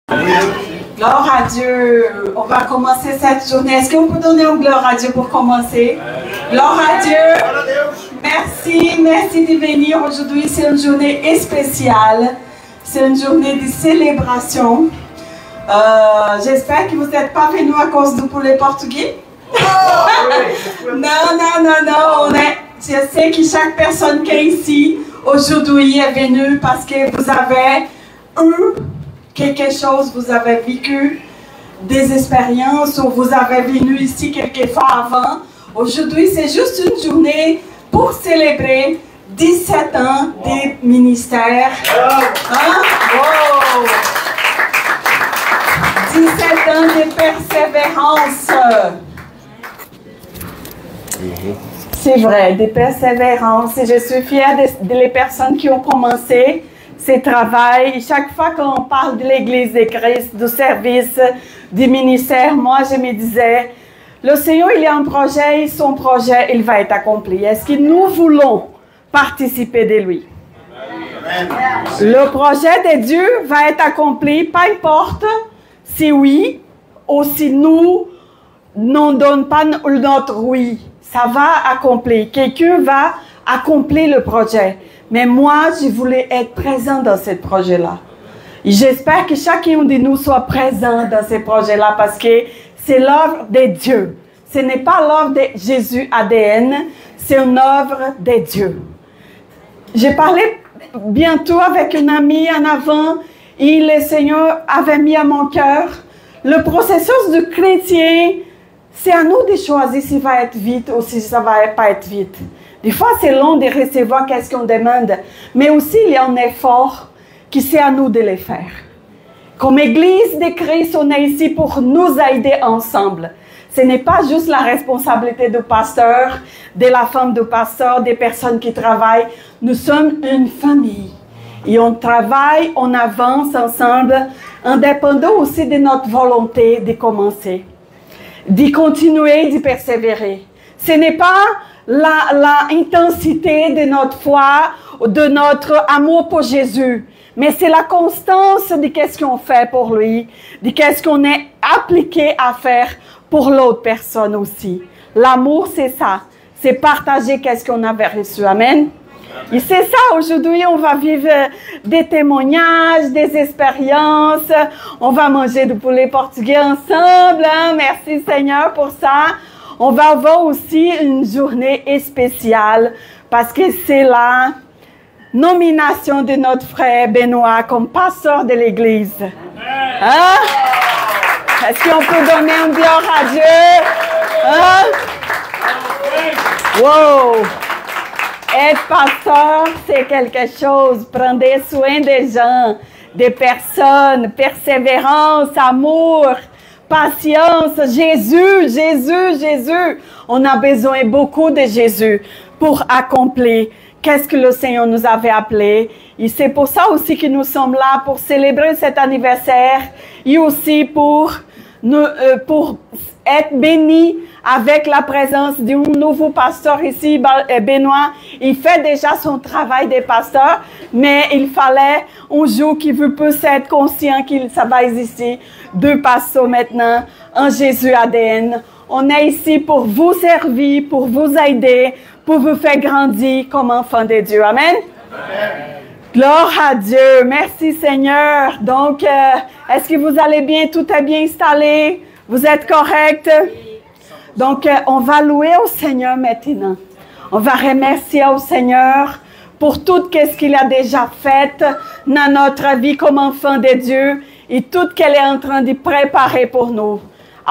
Gloire à Dieu. On va commencer cette journée. Est-ce qu'on peut donner une gloire à Dieu pour commencer? Gloire à Dieu. Merci de venir aujourd'hui. C'est une journée spéciale. C'est une journée de célébration. J'espère que vous n'êtes pas venus à cause du poulet portugais. Non. Je sais que chaque personne qui est ici aujourd'hui est venue parce que vous avez eu quelque chose, vous avez vécu des expériences ou vous avez venu ici quelques fois avant. Aujourd'hui, c'est juste une journée pour célébrer 17 ans des ministères. Hein? Wow. 17 ans de persévérance. C'est vrai, de persévérance. Et je suis fière des personnes qui ont commencé ce travail. Chaque fois qu'on parle de l'Église de Christ, du service, du ministère, moi je me disais, le Seigneur il a un projet et son projet il va être accompli. Est-ce que nous voulons participer de lui? Amen. Le projet de Dieu va être accompli, peu importe si oui ou si nous n'en donnons pas notre oui. Ça va accomplir. Quelqu'un va accomplir le projet. Mais moi, je voulais être présent dans ce projet-là. J'espère que chacun de nous soit présent dans ce projet-là parce que c'est l'œuvre de Dieu. Ce n'est pas l'œuvre de Jésus ADN, c'est une œuvre de Dieu. J'ai parlé bientôt avec une amie en avant et le Seigneur avait mis à mon cœur le processus du chrétien. C'est à nous de choisir si ça va être vite ou si ça va pas être vite. Des fois, c'est long de recevoir qu'est-ce qu'on demande, mais aussi il y a un effort qui c'est à nous de le faire. Comme Église de Christ, on est ici pour nous aider ensemble. Ce n'est pas juste la responsabilité du pasteur, de la femme du pasteur, des personnes qui travaillent. Nous sommes une famille. Et on travaille, on avance ensemble, indépendant aussi de notre volonté de commencer, d'y continuer, d'y persévérer. Ce n'est pas l'intensité de notre foi, de notre amour pour Jésus, mais c'est la constance de qu'est-ce qu'on fait pour lui, de qu'est-ce qu'on est appliqué à faire pour l'autre personne aussi. L'amour, c'est ça. C'est partager qu'est-ce qu'on avait reçu. Amen. Et c'est ça, aujourd'hui, on va vivre des témoignages, des expériences. On va manger du poulet portugais ensemble. Hein? Merci Seigneur pour ça. On va avoir aussi une journée spéciale parce que c'est la nomination de notre frère Benoît comme pasteur de l'Église. Hein? Est-ce qu'on peut donner un gloire à Dieu? Hein? Wow! Être pasteur, c'est quelque chose. Prendre soin des gens, des personnes, persévérance, amour, patience. Jésus. On a besoin beaucoup de Jésus pour accomplir qu'est-ce que le Seigneur nous avait appelé. Et c'est pour ça aussi que nous sommes là, pour célébrer cet anniversaire et aussi pour être bénis avec la présence d'un nouveau pasteur ici, Benoît. Il fait déjà son travail de pasteur, mais il fallait un jour qu'il puisse être conscient que ça va exister deux pasteurs maintenant, en Jésus ADN. On est ici pour vous servir, pour vous aider, pour vous faire grandir comme enfants de Dieu. Amen. Amen. Gloire à Dieu. Merci Seigneur. Donc, est-ce que vous allez bien? Tout est bien installé? Vous êtes correct? Donc, on va louer au Seigneur maintenant. On va remercier au Seigneur pour tout ce qu'il a déjà fait dans notre vie comme enfant de Dieu et tout ce qu'il est en train de préparer pour nous.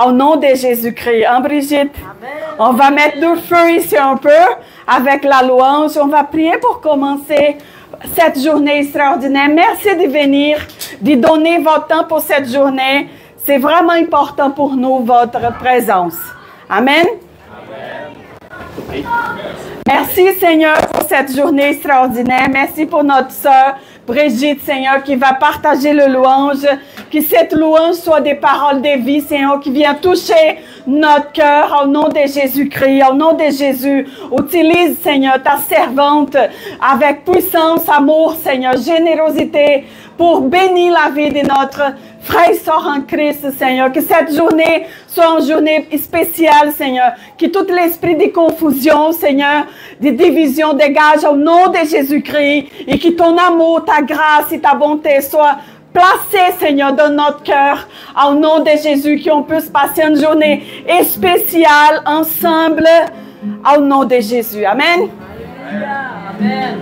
Au nom de Jésus-Christ. Hein, Brigitte? Amen. On va mettre du feu ici un peu avec la louange. On va prier pour commencer cette journée extraordinaire. Merci de venir, de donner votre temps pour cette journée. C'est vraiment important pour nous, votre présence. Amen. Amen. Merci Seigneur pour cette journée extraordinaire. Merci pour notre sœur Brigitte, Seigneur, qui va partager le louange. Que cette louange soit des paroles de vie, Seigneur, qui vient toucher notre cœur au nom de Jésus-Christ, au nom de Jésus. Utilise, Seigneur, ta servante avec puissance, amour, Seigneur, générosité pour bénir la vie de notre frère et sœur en Christ, Seigneur. Que cette journée soit une journée spéciale, Seigneur. Que tout l'esprit de confusion, Seigneur, de division dégage au nom de Jésus-Christ et que ton amour, ta grâce et ta bonté soient placés, Seigneur, dans notre cœur, au nom de Jésus, qu'on puisse passer une journée spéciale ensemble, au nom de Jésus. Amen. Amen.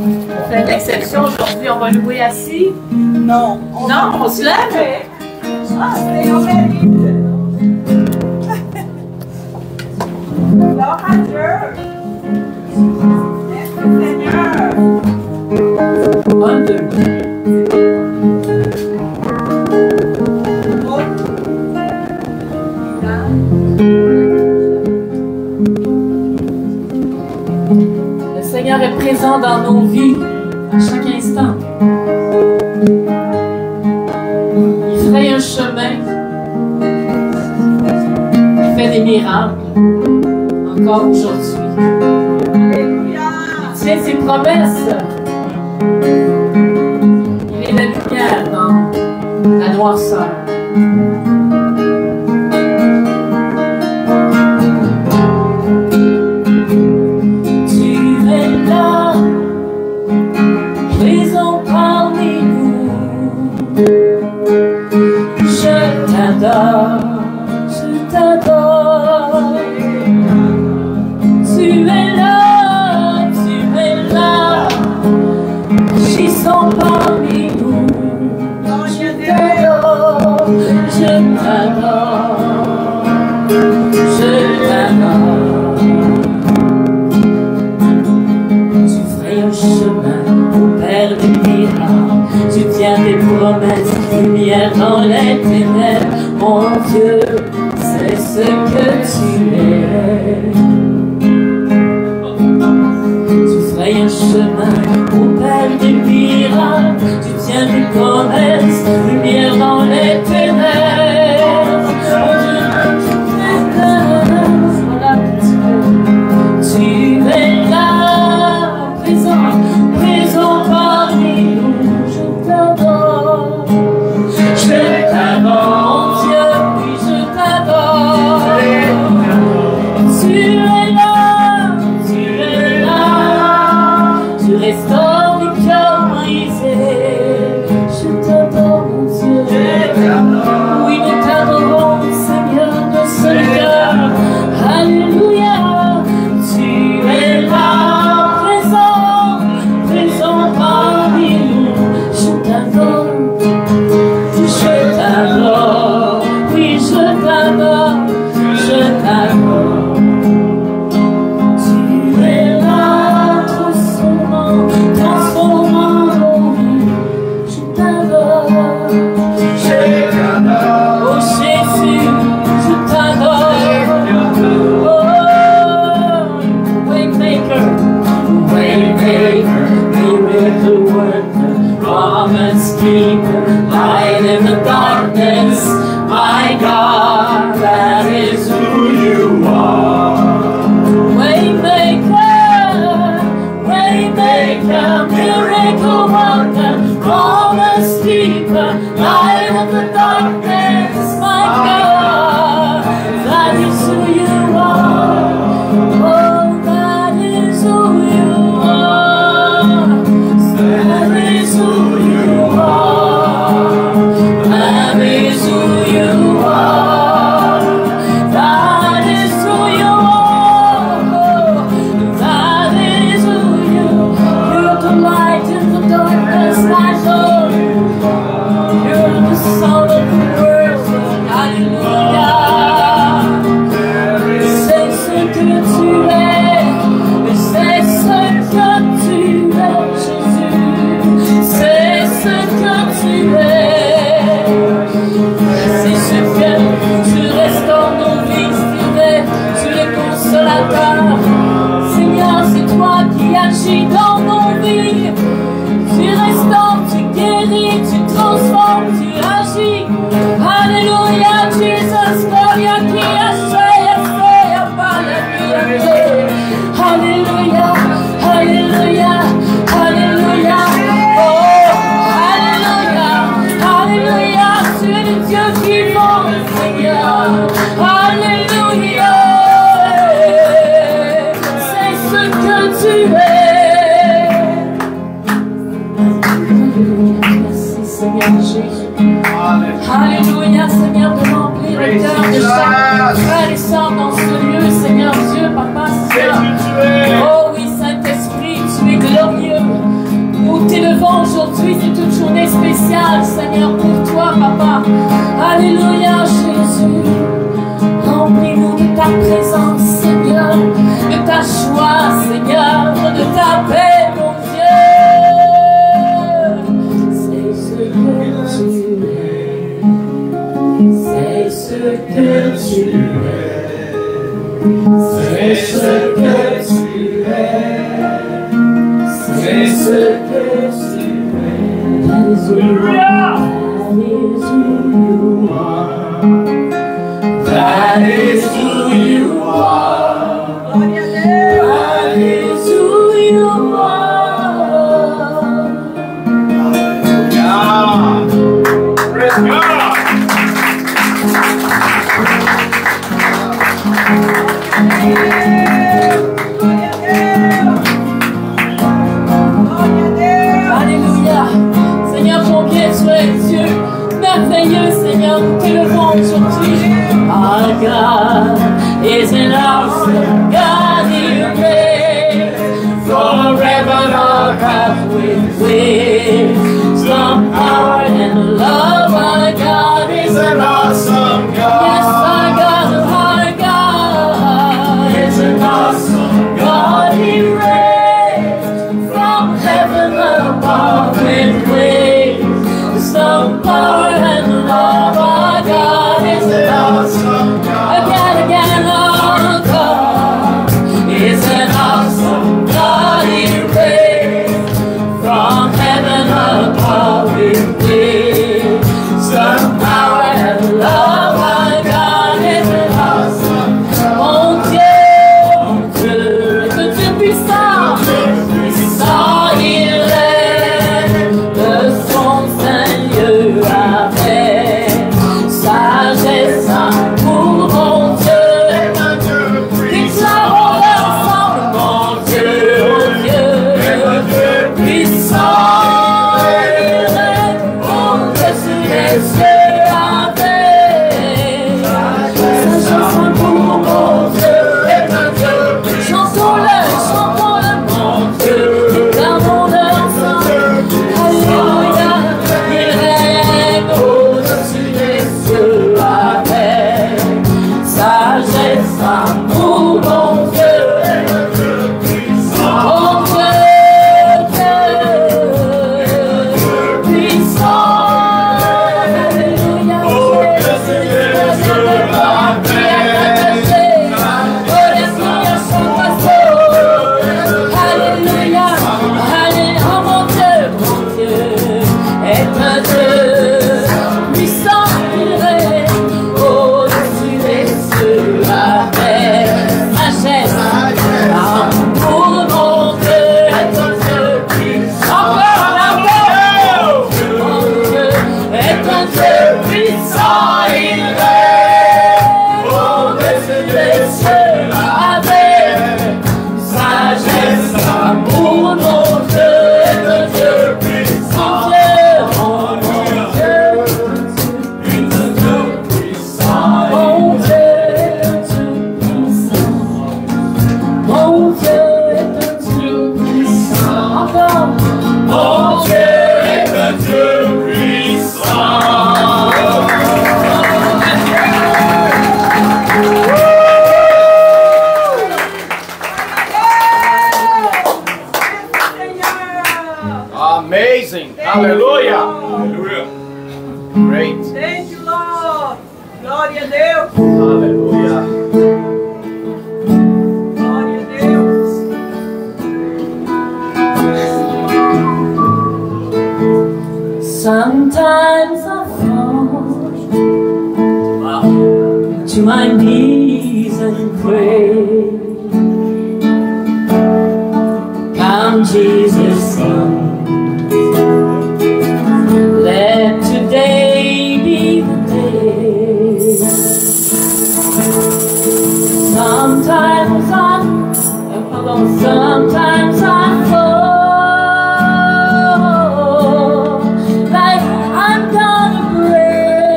On fait une exception aujourd'hui, on va louer assis. Non. On se lève. Ah, c'est au mérite. Gloire à Dieu. Merci, Seigneur. Un, deux. Le Seigneur est présent dans nos vies à chaque instant. Il fraye un chemin. Il fait des miracles. Encore aujourd'hui. Il tient ses promesses. Il est la lumière dans la noirceur. Tu es là, présent parmi nous. Je t'adore, je t'adore. Tu es là, agissant parmi nous. Je t'adore, je t'adore, je t'adore. Tu ferais un chemin au Père des miracles. Tu tiens des promesses, lumière dans les ténèbres. Mon Dieu, c'est ce que tu es. Tu ferais un chemin au Père des miracles. Tu tiens des promesses, lumière dans les ténèbres. Mon Dieu, voilà tu es là, présent parmi nous. Je t'adore, mon Dieu, oui je t'adore. Tu es là, tu restaures les cœurs brisés. Je t'adore, mon Dieu. Oui, nous t'adorons, Seigneur, de ce cœur. Alléluia. Tu es là, présent parmi nous. Je t'adore, oui, je t'adore, je t'adore. Tu es là, transformant nos vies. Je t'adore, oh Jésus, je t'adore. Oh, Waymaker, miracle worker, promise keeper, light in the darkness. My God, that is who you are. Waymaker, miracle worker, promise keeper, light in the darkness. My God, that is who you are. Oh, that is who you are. That is who you are. That is who you are. That is who you are. That is who you are. You're the light in the darkness, my Lord. You're the salt of the world. Alléluia, Seigneur, de remplir le cœur de chaque frère et sœur dans ce lieu, Seigneur Dieu, Papa, Seigneur. Oh oui, Saint-Esprit, tu es glorieux. Nous t'élevons aujourd'hui, c'est une journée spéciale, Seigneur, pour toi, Papa. Alléluia, Jésus. Remplis-nous de ta présence, Seigneur, de ta joie, Seigneur, de ta paix, mon Dieu. C'est ce que tu es. C'est ce que tu es. C'est ce que tu es. C'est ce que tu es. Alléluia. That is who you are. That is who you are. Hallelujah. Praise God. Alléluia. Seigneur, combien tu es Dieu merveilleux, Seigneur, nous t'élevons aujourd'hui. Our God is an awesome God, He reigns forever. Our God with wisdom, power, and love. Our God is an awesome God. Yes, our God is an awesome God. He reigns from heaven above with wisdom, power, and love. Our God is an awesome God. Again, our God is an awesome God. He reigns from heaven above with wisdom, power, and love. Our God is an awesome God. Mon Dieu, que Dieu puissant, puissant il est, de son Seigneur avec sagesse, amour, mon Dieu. Déclarons ensemble, mon Dieu, puissant il est, au-dessus des cieux avec sagesse, amour, mon Dieu. Chantons-le, mon Dieu, déclarons-le ensemble. Alléluia, il règne au-dessus des cieux avec sagesse, amour, mon Dieu. Mon Dieu, puissant, alléluia, au-dessus des cieux avec alléluia, alléluia, mon Dieu est un Dieu puissant, il règne au-dessus des cieux avec sagesse, amour, mon Dieu est un Dieu puissant, mon Dieu est un Dieu puissant, il règne au-dessus des cieux avec sagesse, amour, mon Dieu est un Dieu puissant, mon Dieu est un Dieu puissant, mon Dieu est un Dieu puissant, mon Dieu est un Dieu puissant, encore, mon Dieu est un Dieu puissant. Amazing. Hallelujah. Hallelujah. Great. Thank you, Lord. Glória a Deus. Hallelujah. Glória a Deus. Sometimes I fall to my knees and pray. Come, Jesus, come. Let today be the day. Sometimes I fall. Like I'm gonna break.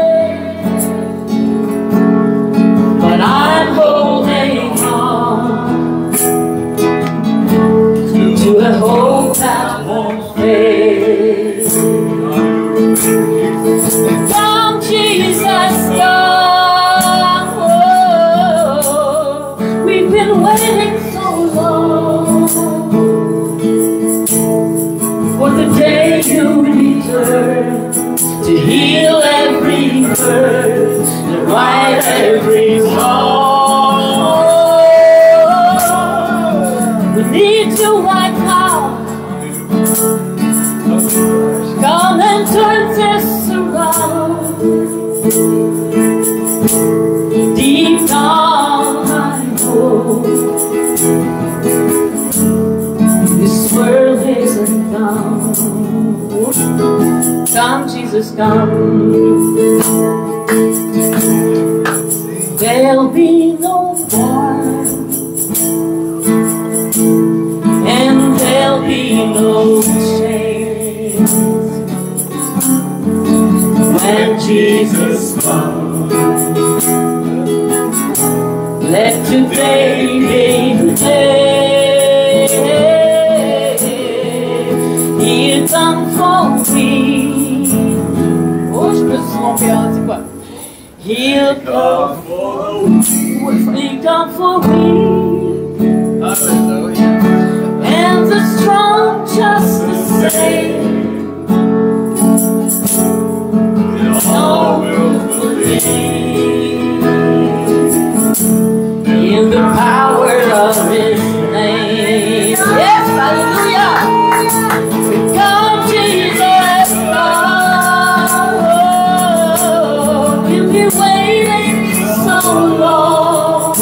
to heal every hurt and right every wrong. We need you right now. Come and turn this around. Deep down I know this world isn't down. Come, Jesus, come. There'll be no war, and there'll be no change when Jesus comes. Let today be the day He'll come for me. Oh, je me suis trompée, hein, c'est quoi? He'll come for me. And the strong just the same. No will believe in the power of His name. Yes, hallelujah. Come, Jesus, come. We've been waiting so long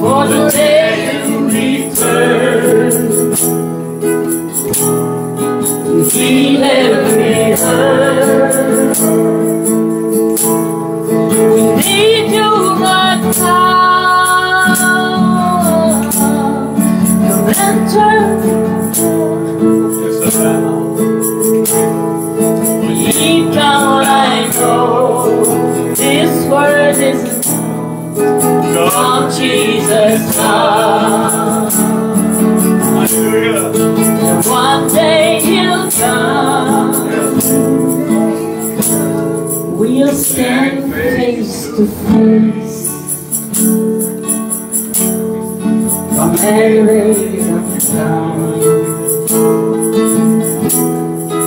for the day you return to heal every hurt. We need you right now. Come and turn deep down. I know this word isn't. Come, Jesus, come. And one day He'll come. We'll stand face to face and lay them down.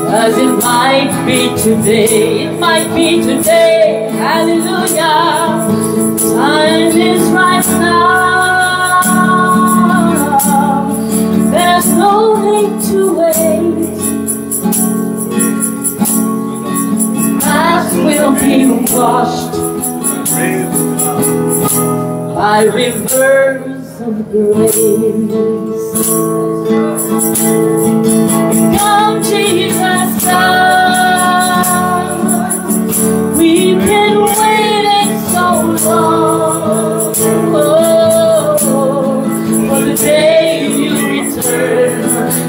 'Cause it might be today, it might be today, hallelujah. Time is right now. There's no need to wait. Past will be washed by rivers of grace. Come, Jesus, come. We've been waiting so long for the day you return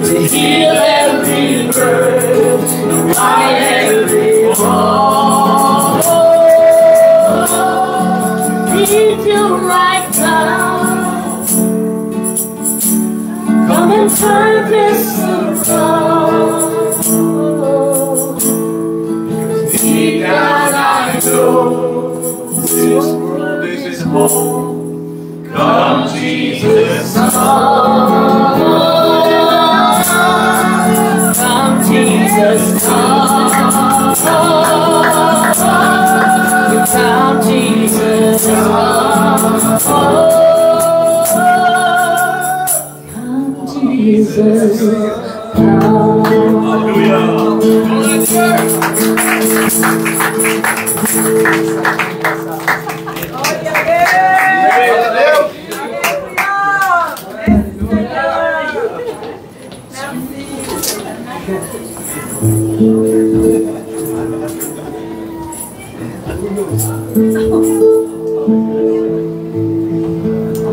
to heal every hurt and right every wrong. Need you right now. Come and turn this around. Deep down I know this world is home. Come, Jesus, come. Come, Jesus, come. Come, Jesus, come. Come, Jesus, come.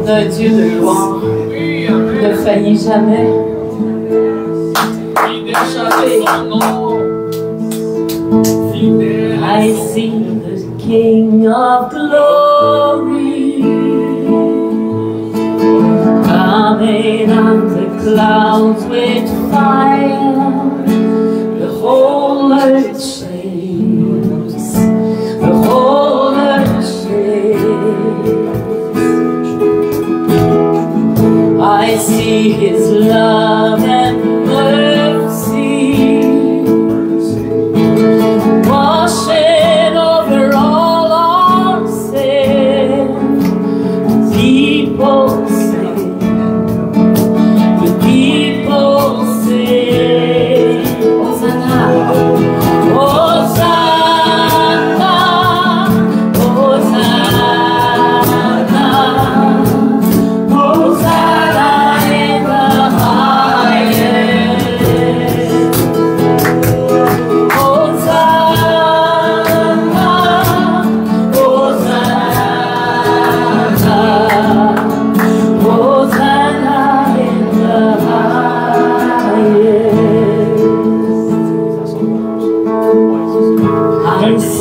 Notre Dieu de louange ne faillit jamais. I see the King of glory coming on the clouds with fire. The whole earth shakes. The whole earth shakes. I see His love and mercy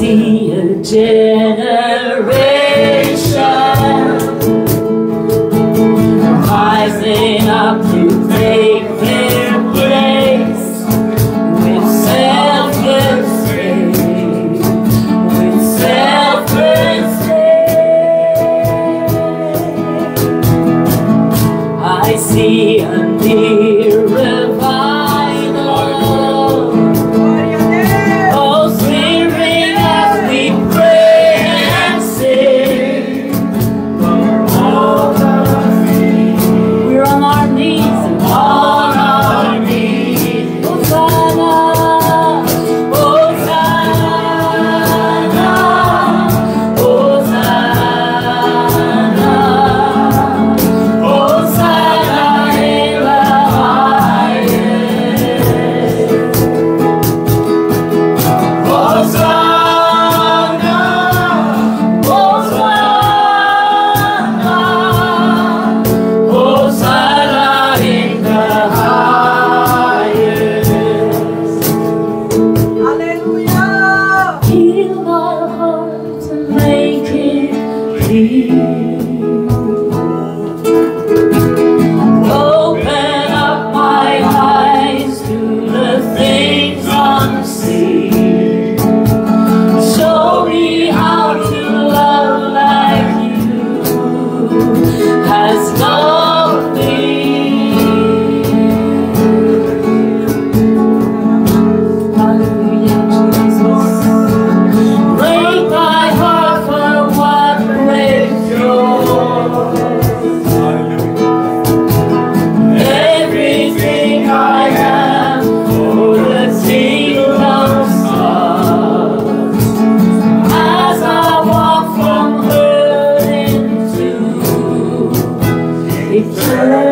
see a generation rising up to take their place with self-respect, with self-respect. I see a near revival. Oh, Spirit, as we pray and sing, we're on our knees and on our knees. Hosanna, Hosanna, Hosanna, Hosanna in the highest. Hosanna, Hosanna, Hosanna in the highest. Hallelujah. Heal my heart and make it clean. Open up my eyes to the things unseen. Show me how to love like you has loved me. Hallelujah, Jesus. Break my heart for what breaks yours. Everything I am for the kingdom's stars. As I walk from earth into eternity.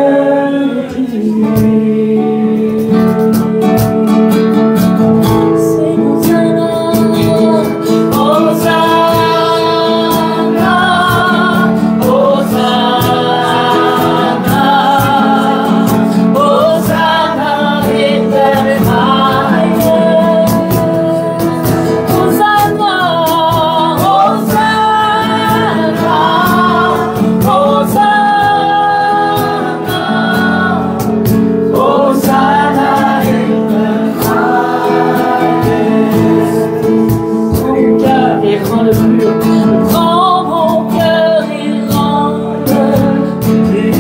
Sing Hosanna, Hosanna, Hosanna, Hosanna in the highest. Hosanna, Hosanna, Hosanna, Hosanna in the highest. Mon cœur est grand de pur, prends mon cœur et rends-le pur.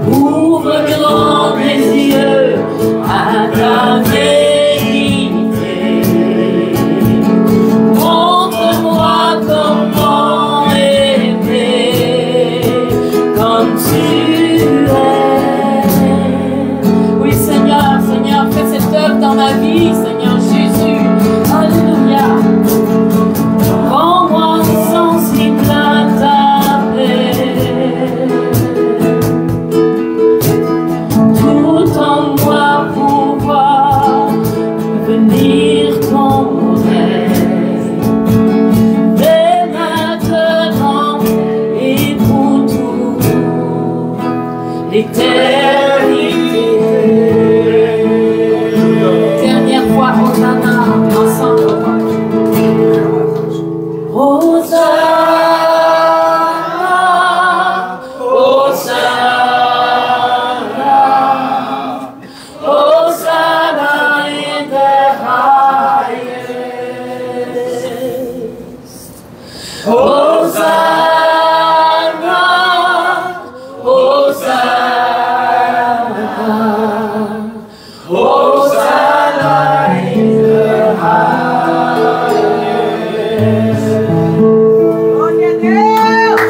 Ouvre grand mes yeux à ta vérité. Montre-moi comment aimer comme tu es. Oui, Seigneur, Seigneur, fais cette œuvre dans ma vie, Seigneur Jésus. Alléluia. Rends-moi sensible à ta paix. Tout en moi pouvoir venir ton rêve. Dès maintenant et pour tout l'éternité. Dernière fois, Hosanna, ensemble. Hosanna, Hosanna, Hosanna in the highest. Hosanna, Hosanna, Hosanna in the highest. Glória a Deus.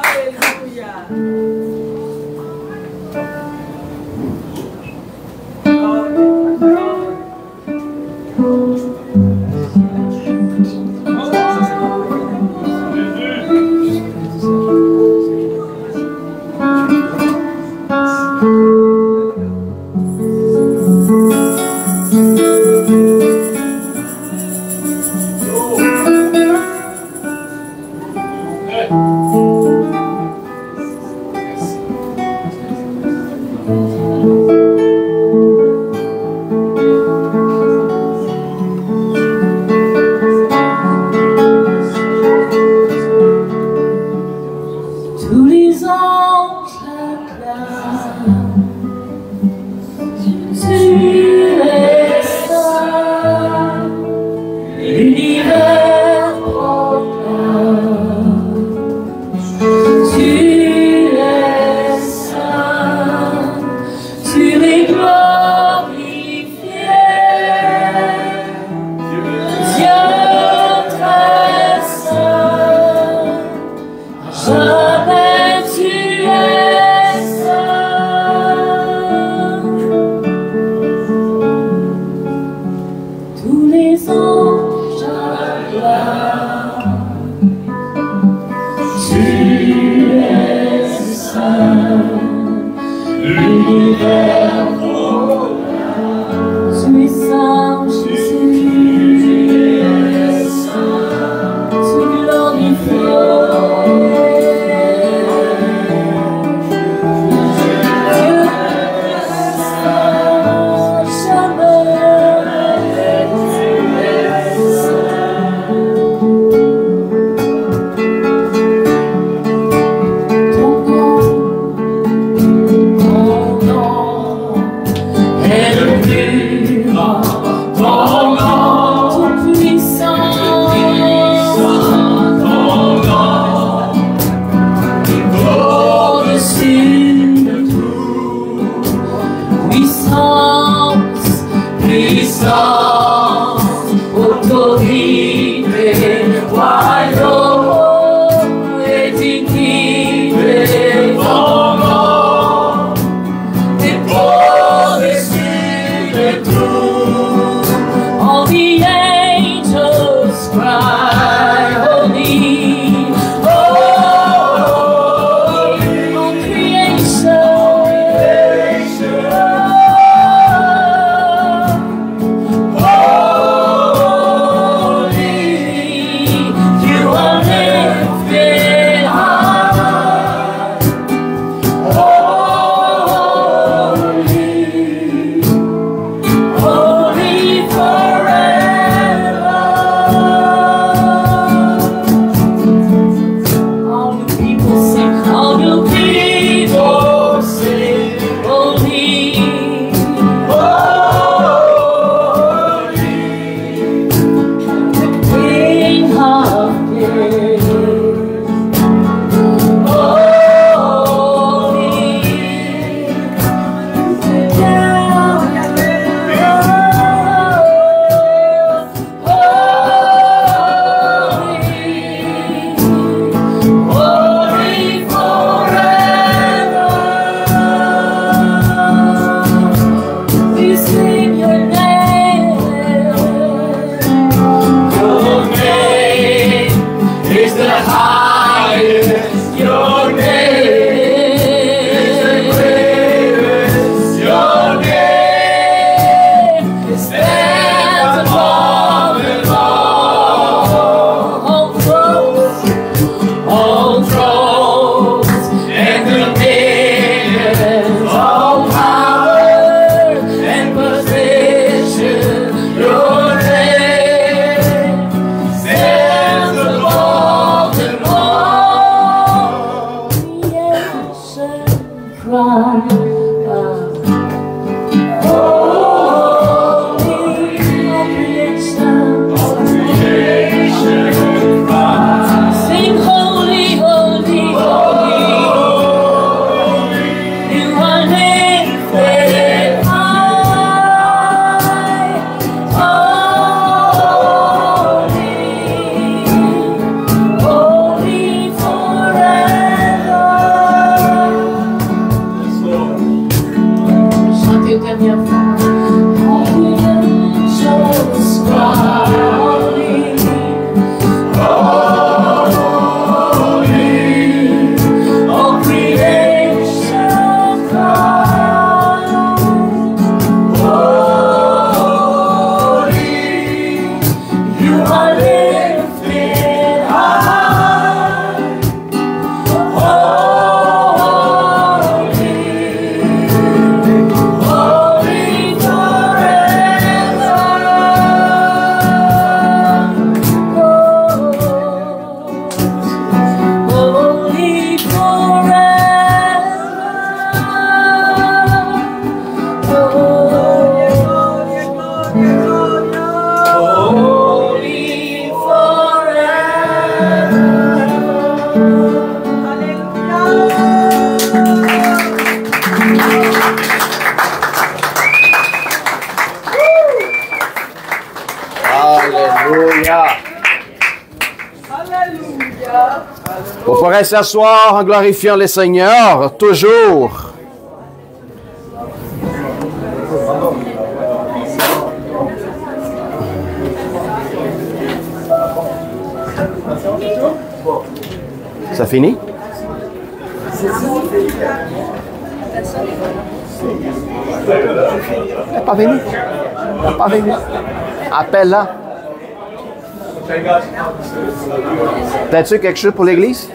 Aleluia. Vous pourrez s'asseoir en glorifiant le Seigneur, toujours. Ça finit? Elle n'est pas venue. Elle n'est pas venue. Appelle-la. T'as-tu quelque chose pour l'église?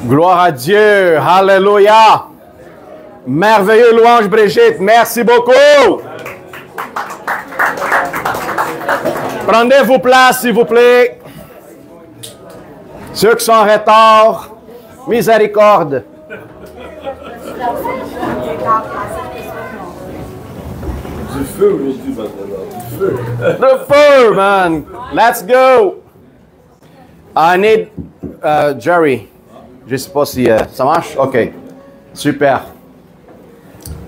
Gloire à Dieu. Alléluia. Merveilleux louange, Brigitte. Merci beaucoup. Prenez vos places, s'il vous plaît. Ceux qui sont en retard, miséricorde. Du feu aujourd'hui, maintenant. Du feu. The fur, man. Let's go. I need Jerry. Je ne sais pas si ça marche. OK. Super.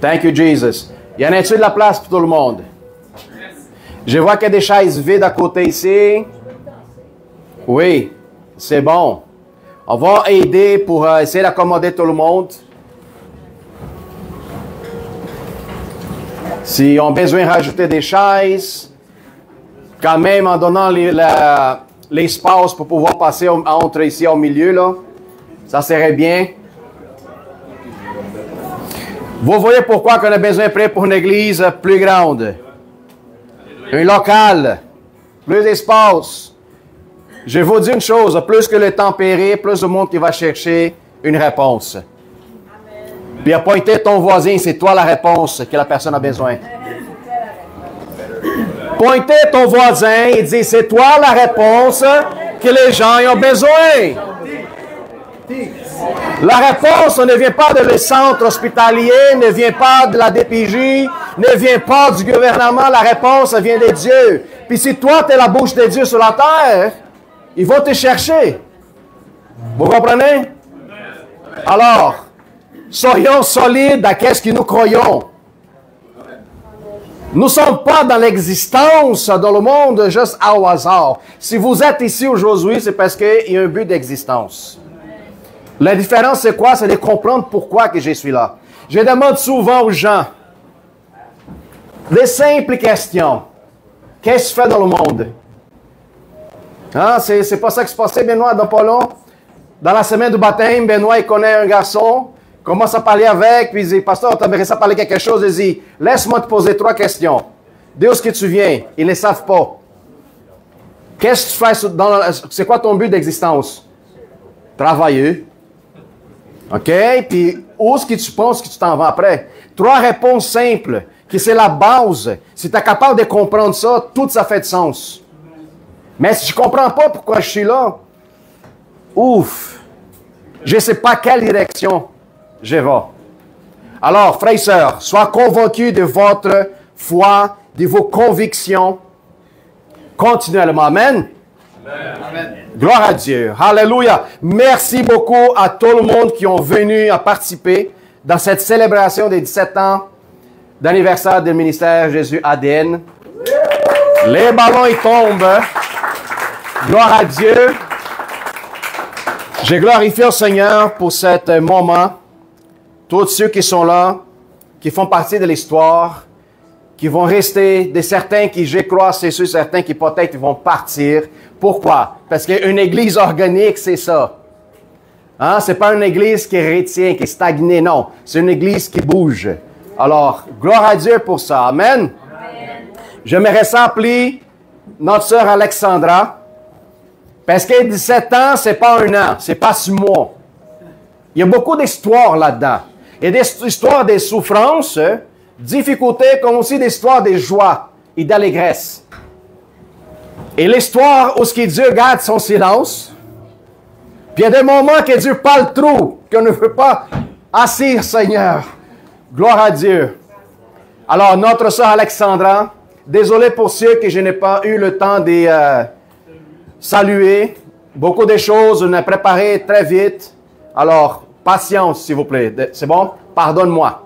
Thank you, Jesus. Y en a-t-il de la place pour tout le monde? Je vois qu'il y a des chaises vides à côté ici. Oui, c'est bon. On va aider pour essayer d'accommoder tout le monde. Si on a besoin de rajouter des chaises, quand même en donnant l'espace pour pouvoir passer entre ici au milieu, là, ça serait bien. Vous voyez pourquoi on a besoin de près pour une église plus grande. Un local, plus d'espace. Je vous dis une chose, plus que le temps périt, plus de monde qui va chercher une réponse. Puis appointer ton voisin, c'est toi la réponse que la personne a besoin. Pointer ton voisin et dire, c'est toi la réponse que les gens ont besoin. La réponse ne vient pas de le centre hospitalier, ne vient pas de la DPJ, ne vient pas du gouvernement. La réponse vient de Dieu. Puis si toi, tu es la bouche de Dieu sur la terre, ils vont te chercher. Vous comprenez? Alors, soyons solides à qu'est-ce que nous croyons. Nous ne sommes pas dans l'existence dans le monde juste au hasard. Si vous êtes ici aujourd'hui, c'est parce qu'il y a un but d'existence. La différence, c'est quoi? C'est de comprendre pourquoi que je suis là. Je demande souvent aux gens des simples questions. Qu'est-ce que tu fais dans le monde? Hein? C'est pas ça qui se passait, Benoît, dans pas long. Dans la semaine du baptême, Benoît, il connaît un garçon, commence à parler avec, puis il dit, pasteur, tu aimerais ça parler quelque chose? Il dit, laisse-moi te poser 3 questions. D'où est-ce que tu viens? Ils ne savent pas. Qu'est-ce que tu fais c'est quoi ton but d'existence? Travailler. OK? Puis, où est-ce que tu penses que tu t'en vas après? 3 réponses simples, qui c'est la base. Si tu es capable de comprendre ça, tout ça fait de sens. Mais si je ne comprends pas pourquoi je suis là, ouf, je ne sais pas quelle direction je vais. Alors, frères et sœurs, soyez convaincus de votre foi, de vos convictions, continuellement. Amen. Amen. Gloire à Dieu. Alléluia. Merci beaucoup à tout le monde qui ont venu à participer dans cette célébration des 17 ans d'anniversaire du ministère Jésus ADN. Les ballons, ils tombent. Gloire à Dieu. Je glorifie le Seigneur pour ce moment. Tous ceux qui sont là, qui font partie de l'histoire, qui vont rester, des certains qui, je crois, c'est ceux certains qui peut-être vont partir. Pourquoi? Parce qu'une église organique, c'est ça. Hein? C'est pas une église qui retient, qui est stagnée, non. C'est une église qui bouge. Alors, gloire à Dieu pour ça. Amen. Amen. J'aimerais s'appeler notre sœur Alexandra. Parce que 17 ans, c'est pas 1 an, c'est pas 6 mois. Il y a beaucoup d'histoires là-dedans. Il y a des histoires de souffrances, difficultés, comme aussi des histoires de joie et d'allégresse. Et l'histoire où ce que Dieu garde son silence, puis il y a des moments que Dieu parle trop, qu'on ne veut pas assir, Seigneur. Gloire à Dieu. Alors, notre sœur Alexandra, désolé pour ceux que je n'ai pas eu le temps de saluer. Beaucoup de choses, on a préparé très vite. Alors, patience, s'il vous plaît. C'est bon? Pardonne-moi.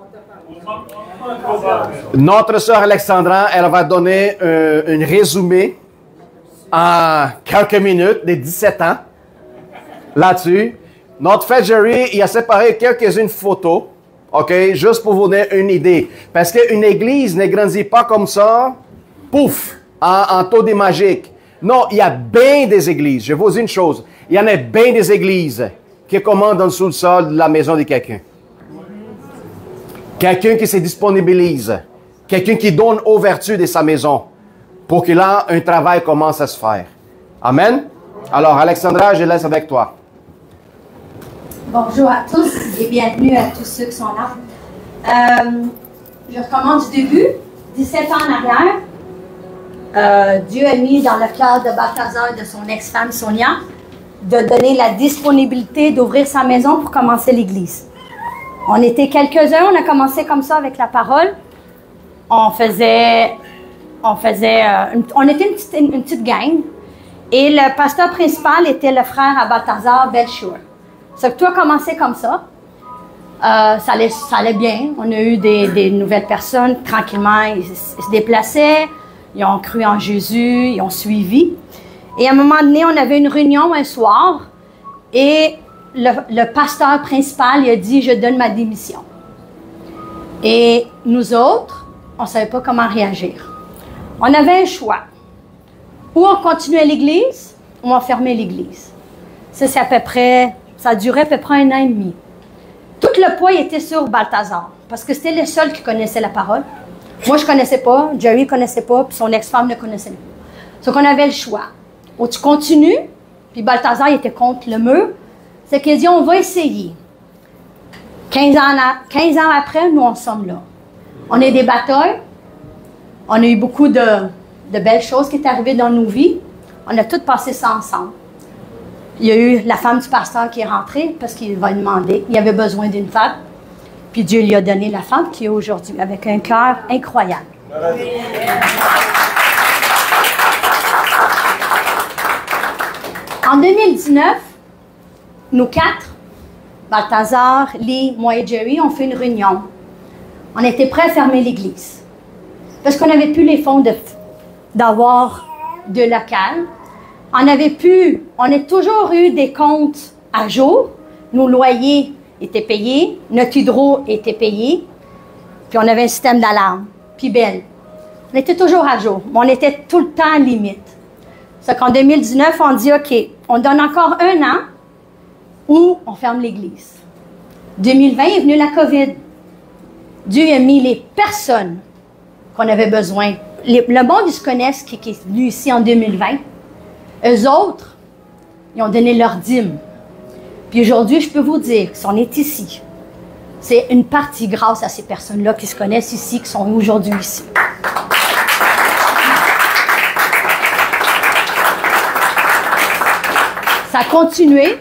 Notre sœur Alexandra, elle va donner un résumé en quelques minutes des 17 ans là-dessus. Notre frère Jerry, il a séparé quelques-unes photos OK? Juste pour vous donner une idée. Parce qu'une église ne grandit pas comme ça, pouf, en taux de magique. Non, il y a bien des églises. Je vous dis une chose. Il y en a bien des églises qui commandent dans le sous-sol de la maison de quelqu'un. Quelqu'un qui se disponibilise. Quelqu'un qui donne aux vertus de sa maison. Pour que là, un travail commence à se faire. Amen? Alors, Alexandra, je laisse avec toi. Bonjour à tous et bienvenue à tous ceux qui sont là. Je recommence du début. 17 ans en arrière, Dieu a mis dans le cœur de Balthazar et de son ex-femme Sonia de donner la disponibilité d'ouvrir sa maison pour commencer l'Église. On était quelques-uns, on a commencé comme ça avec la parole. On était une petite gang. Et le pasteur principal était le frère à Balthazar, Belchour. Ça que tout a commencé comme ça. Ça allait bien. On a eu des nouvelles personnes. Tranquillement, ils se déplaçaient. Ils ont cru en Jésus. Ils ont suivi. Et à un moment donné, on avait une réunion un soir. Et le pasteur principal il a dit, je donne ma démission. Et nous autres, on ne savait pas comment réagir. On avait un choix. Ou on continuait l'Église, ou on fermait l'Église. Ça durait à peu près 1 an et demi. Tout le poids était sur Balthazar, parce que c'était le seul qui connaissait la parole. Moi, je ne connaissais pas, Jerry ne connaissait pas, puis son ex-femme ne connaissait pas. Donc, on avait le choix. Ou tu continues, puis Balthazar il était contre le mur, c'est qu'il a dit, on va essayer. 15 ans après, nous, on sommes là. On a des batailles, on a eu beaucoup de belles choses qui sont arrivées dans nos vies. On a tout passé ça ensemble. Il y a eu la femme du pasteur qui est rentrée parce qu'il va demander. Il avait besoin d'une femme. Puis Dieu lui a donné la femme qui est aujourd'hui avec un cœur incroyable. En 2019, nous 4, Balthazar, Lee, moi et Jerry, on fait une réunion. On était prêts à fermer l'église. Parce qu'on n'avait plus les fonds d'avoir de local. On a toujours eu des comptes à jour. Nos loyers étaient payés, notre hydro était payé, puis on avait un système d'alarme, puis belle. On était toujours à jour, mais on était tout le temps à limite. C'est qu'en 2019, on dit, OK, on donne encore 1 an ou on ferme l'église. 2020 est venu la COVID. Dieu a mis les personnes qu'on avait besoin. Le monde, ils se connaissent, qui est venu ici en 2020. Eux autres, ils ont donné leur dîme. Puis aujourd'hui, je peux vous dire, si on est ici, c'est une partie grâce à ces personnes-là qui se connaissent ici, qui sont aujourd'hui ici. Ça a continué,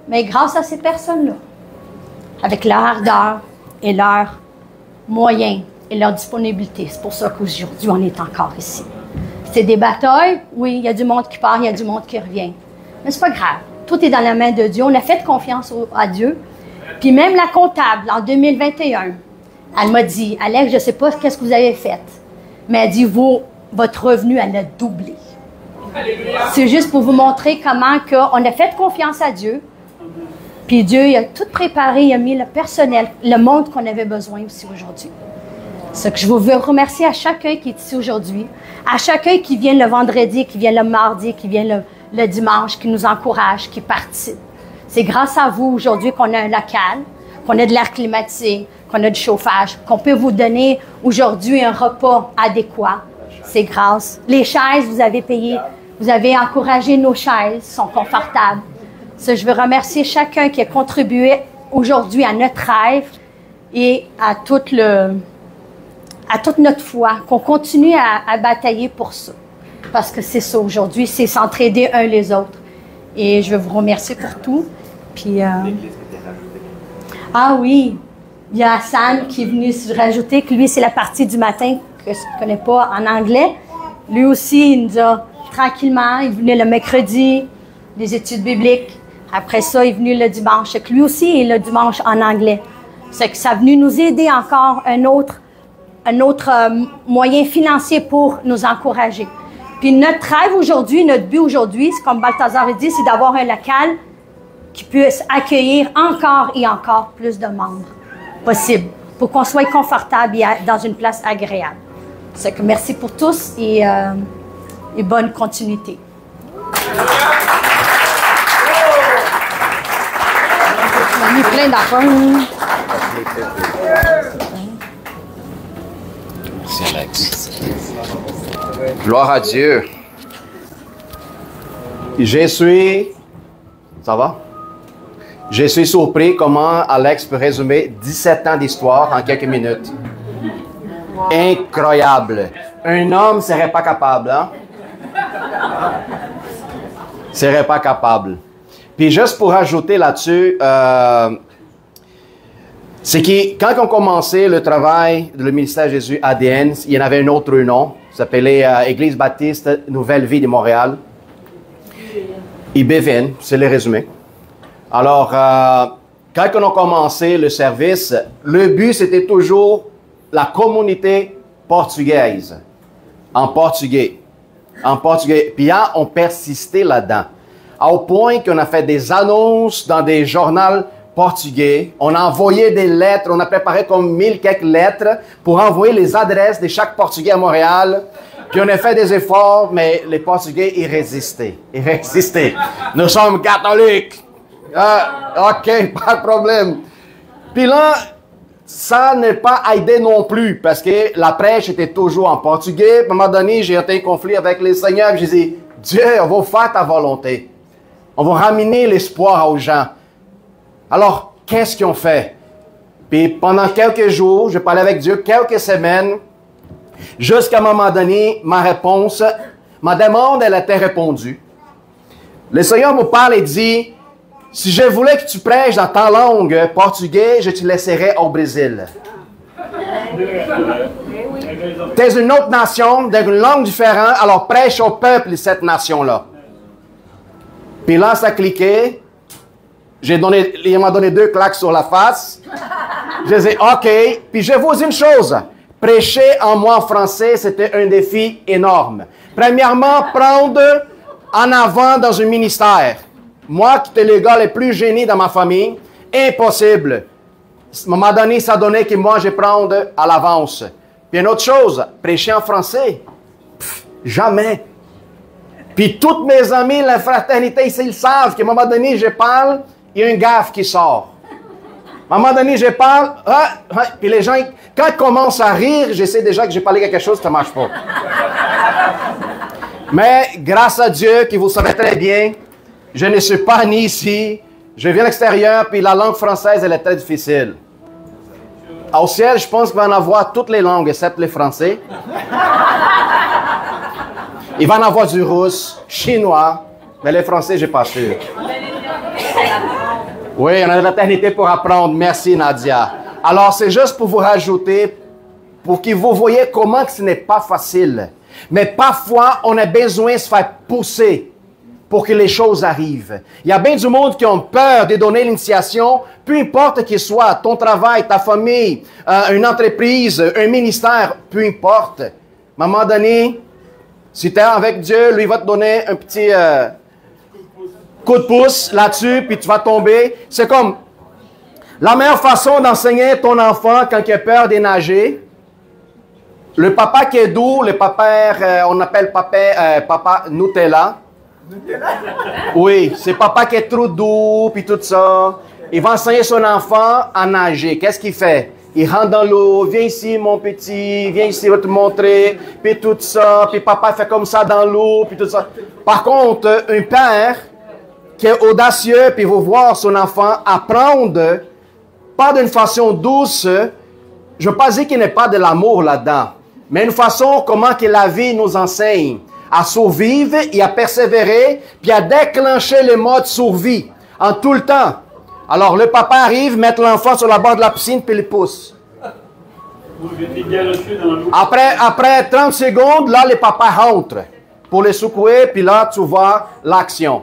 mais grâce à ces personnes-là, avec leur ardeur et leurs moyens et leur disponibilité, c'est pour ça qu'aujourd'hui, on est encore ici. C'est des batailles, oui, il y a du monde qui part, il y a du monde qui revient. Mais c'est pas grave. Tout est dans la main de Dieu. On a fait confiance à Dieu. Puis même la comptable, en 2021, elle m'a dit, Alex, je ne sais pas ce que vous avez fait, mais elle dit, votre revenu, elle a doublé. C'est juste pour vous montrer comment on a fait confiance à Dieu. Puis Dieu, il a tout préparé, il a mis le personnel, le monde qu'on avait besoin aussi aujourd'hui. C'est que je veux remercier à chacun qui est ici aujourd'hui, à chacun qui vient le vendredi, qui vient le mardi, qui vient le dimanche, qui nous encourage, qui participe. C'est grâce à vous aujourd'hui qu'on a un local, qu'on a de l'air climatisé, qu'on a du chauffage, qu'on peut vous donner aujourd'hui un repas adéquat. C'est grâce. Les chaises, vous avez payé, vous avez encouragé nos chaises, sont confortables. Ça, je veux remercier chacun qui a contribué aujourd'hui à notre rêve et à toute notre foi, qu'on continue à batailler pour ça. Parce que c'est ça aujourd'hui, c'est s'entraider un les autres. Et je veux vous remercier pour tout. Puis, ah oui, il y a Hassan qui est venu se rajouter, que lui, c'est la partie du matin que je ne connais pas en anglais. Lui aussi, il nous a tranquillement, il venait le mercredi, des études bibliques. Après ça, il est venu le dimanche. Que lui aussi, il est le dimanche en anglais. C'est que ça a venu nous aider encore un autre moyen financier pour nous encourager. Puis notre rêve aujourd'hui, notre but aujourd'hui, c'est comme Balthazar a dit, c'est d'avoir un local qui puisse accueillir encore et encore plus de membres. possible pour qu'on soit confortable et dans une place agréable. C'est que merci pour tous et bonne continuité. On a mis plein d'affaires. Merci Alex. Gloire à Dieu. Ça va? Je suis surpris comment Alex peut résumer 17 ans d'histoire en quelques minutes. Incroyable. Un homme ne serait pas capable, hein? Serait pas capable. Puis juste pour ajouter là-dessus, c'est que quand on commençait le travail du ministère Jésus ADN, il y en avait un autre nom, ça s'appelait Église Baptiste Nouvelle Vie de Montréal. IBVN, c'est le résumé. Alors, quand on a commencé le service, le but c'était toujours la communauté portugaise, en portugais. Puis là, on persistait là-dedans. Au point qu'on a fait des annonces dans des journaux portugais. On a envoyé des lettres. On a préparé comme 1000 quelques lettres pour envoyer les adresses de chaque Portugais à Montréal. Puis on a fait des efforts, mais les Portugais, ils résistaient. Nous sommes catholiques. OK, pas de problème. Puis là, ça n'est pas aidé non plus, parce que la prêche était toujours en portugais. À un moment donné, j'ai été en conflit avec les seigneurs. J'ai dit, Dieu, on va faire ta volonté. On va ramener l'espoir aux gens. Alors, qu'est-ce qu'ils ont fait? Puis pendant quelques jours, je parlais avec Dieu, quelques semaines, jusqu'à un moment donné, ma demande, elle a été répondue. Le Seigneur me parle et dit, si je voulais que tu prêches dans ta langue portugais, je te laisserais au Brésil. Tu es une autre nation, d'une langue différente, alors prêche au peuple de cette nation-là. Puis là, ça a cliqué. Il m'a donné 2 claques sur la face. Je disais, OK. Puis je vous dis une chose. Prêcher en moi en français, c'était un défi énorme. Premièrement, prendre en avant dans un ministère. Moi, qui étais le gars le plus génie dans ma famille, impossible. À un moment donné, ça donnait que moi, je prends à l'avance. Puis une autre chose, prêcher en français. Jamais. Puis toutes mes amis, la fraternité, ils savent qu'à un moment donné, je parle, il y a une gaffe qui sort. À un moment donné, je parle, puis les gens, quand ils commencent à rire, je sais déjà que j'ai parlé quelque chose, ça ne marche pas. Mais grâce à Dieu, qui vous savez très bien, je ne suis pas né ici, je viens de l'extérieur, puis la langue française, elle est très difficile. Au ciel, je pense qu'il va en avoir toutes les langues, except les français. Il va en avoir du russe, chinois, mais les français, je ne suis pas sûr. Oui, on a de l'éternité pour apprendre. Merci, Nadia. Alors, c'est juste pour vous rajouter, pour que vous voyez comment que ce n'est pas facile. Mais parfois, on a besoin de se faire pousser pour que les choses arrivent. Il y a bien du monde qui ont peur de donner l'initiation, peu importe qu'il soit, ton travail, ta famille, une entreprise, un ministère, peu importe. À un moment donné, si tu es avec Dieu, lui va te donner un petit coup de pouce là-dessus, puis tu vas tomber. C'est comme la meilleure façon d'enseigner ton enfant quand il a peur de nager. Le papa qui est doux, le papa, on appelle papa Nutella. Oui, c'est papa qui est trop doux, puis tout ça. Il va enseigner son enfant à nager. Qu'est-ce qu'il fait? Il rentre dans l'eau, viens ici mon petit, viens ici, je vais te montrer, puis tout ça, puis papa fait comme ça dans l'eau, puis tout ça. Par contre, un père qui est audacieux, puis veut voir son enfant apprendre, pas d'une façon douce, je ne veux pas dire qu'il n'y ait pas de l'amour là-dedans, mais une façon comment que la vie nous enseigne à survivre et à persévérer, puis à déclencher le mode survie en tout le temps. Alors, le papa arrive, met l'enfant sur la bord de la piscine, puis il pousse. Après 30 secondes, là, le papa rentre pour les secouer, puis là, tu vois l'action.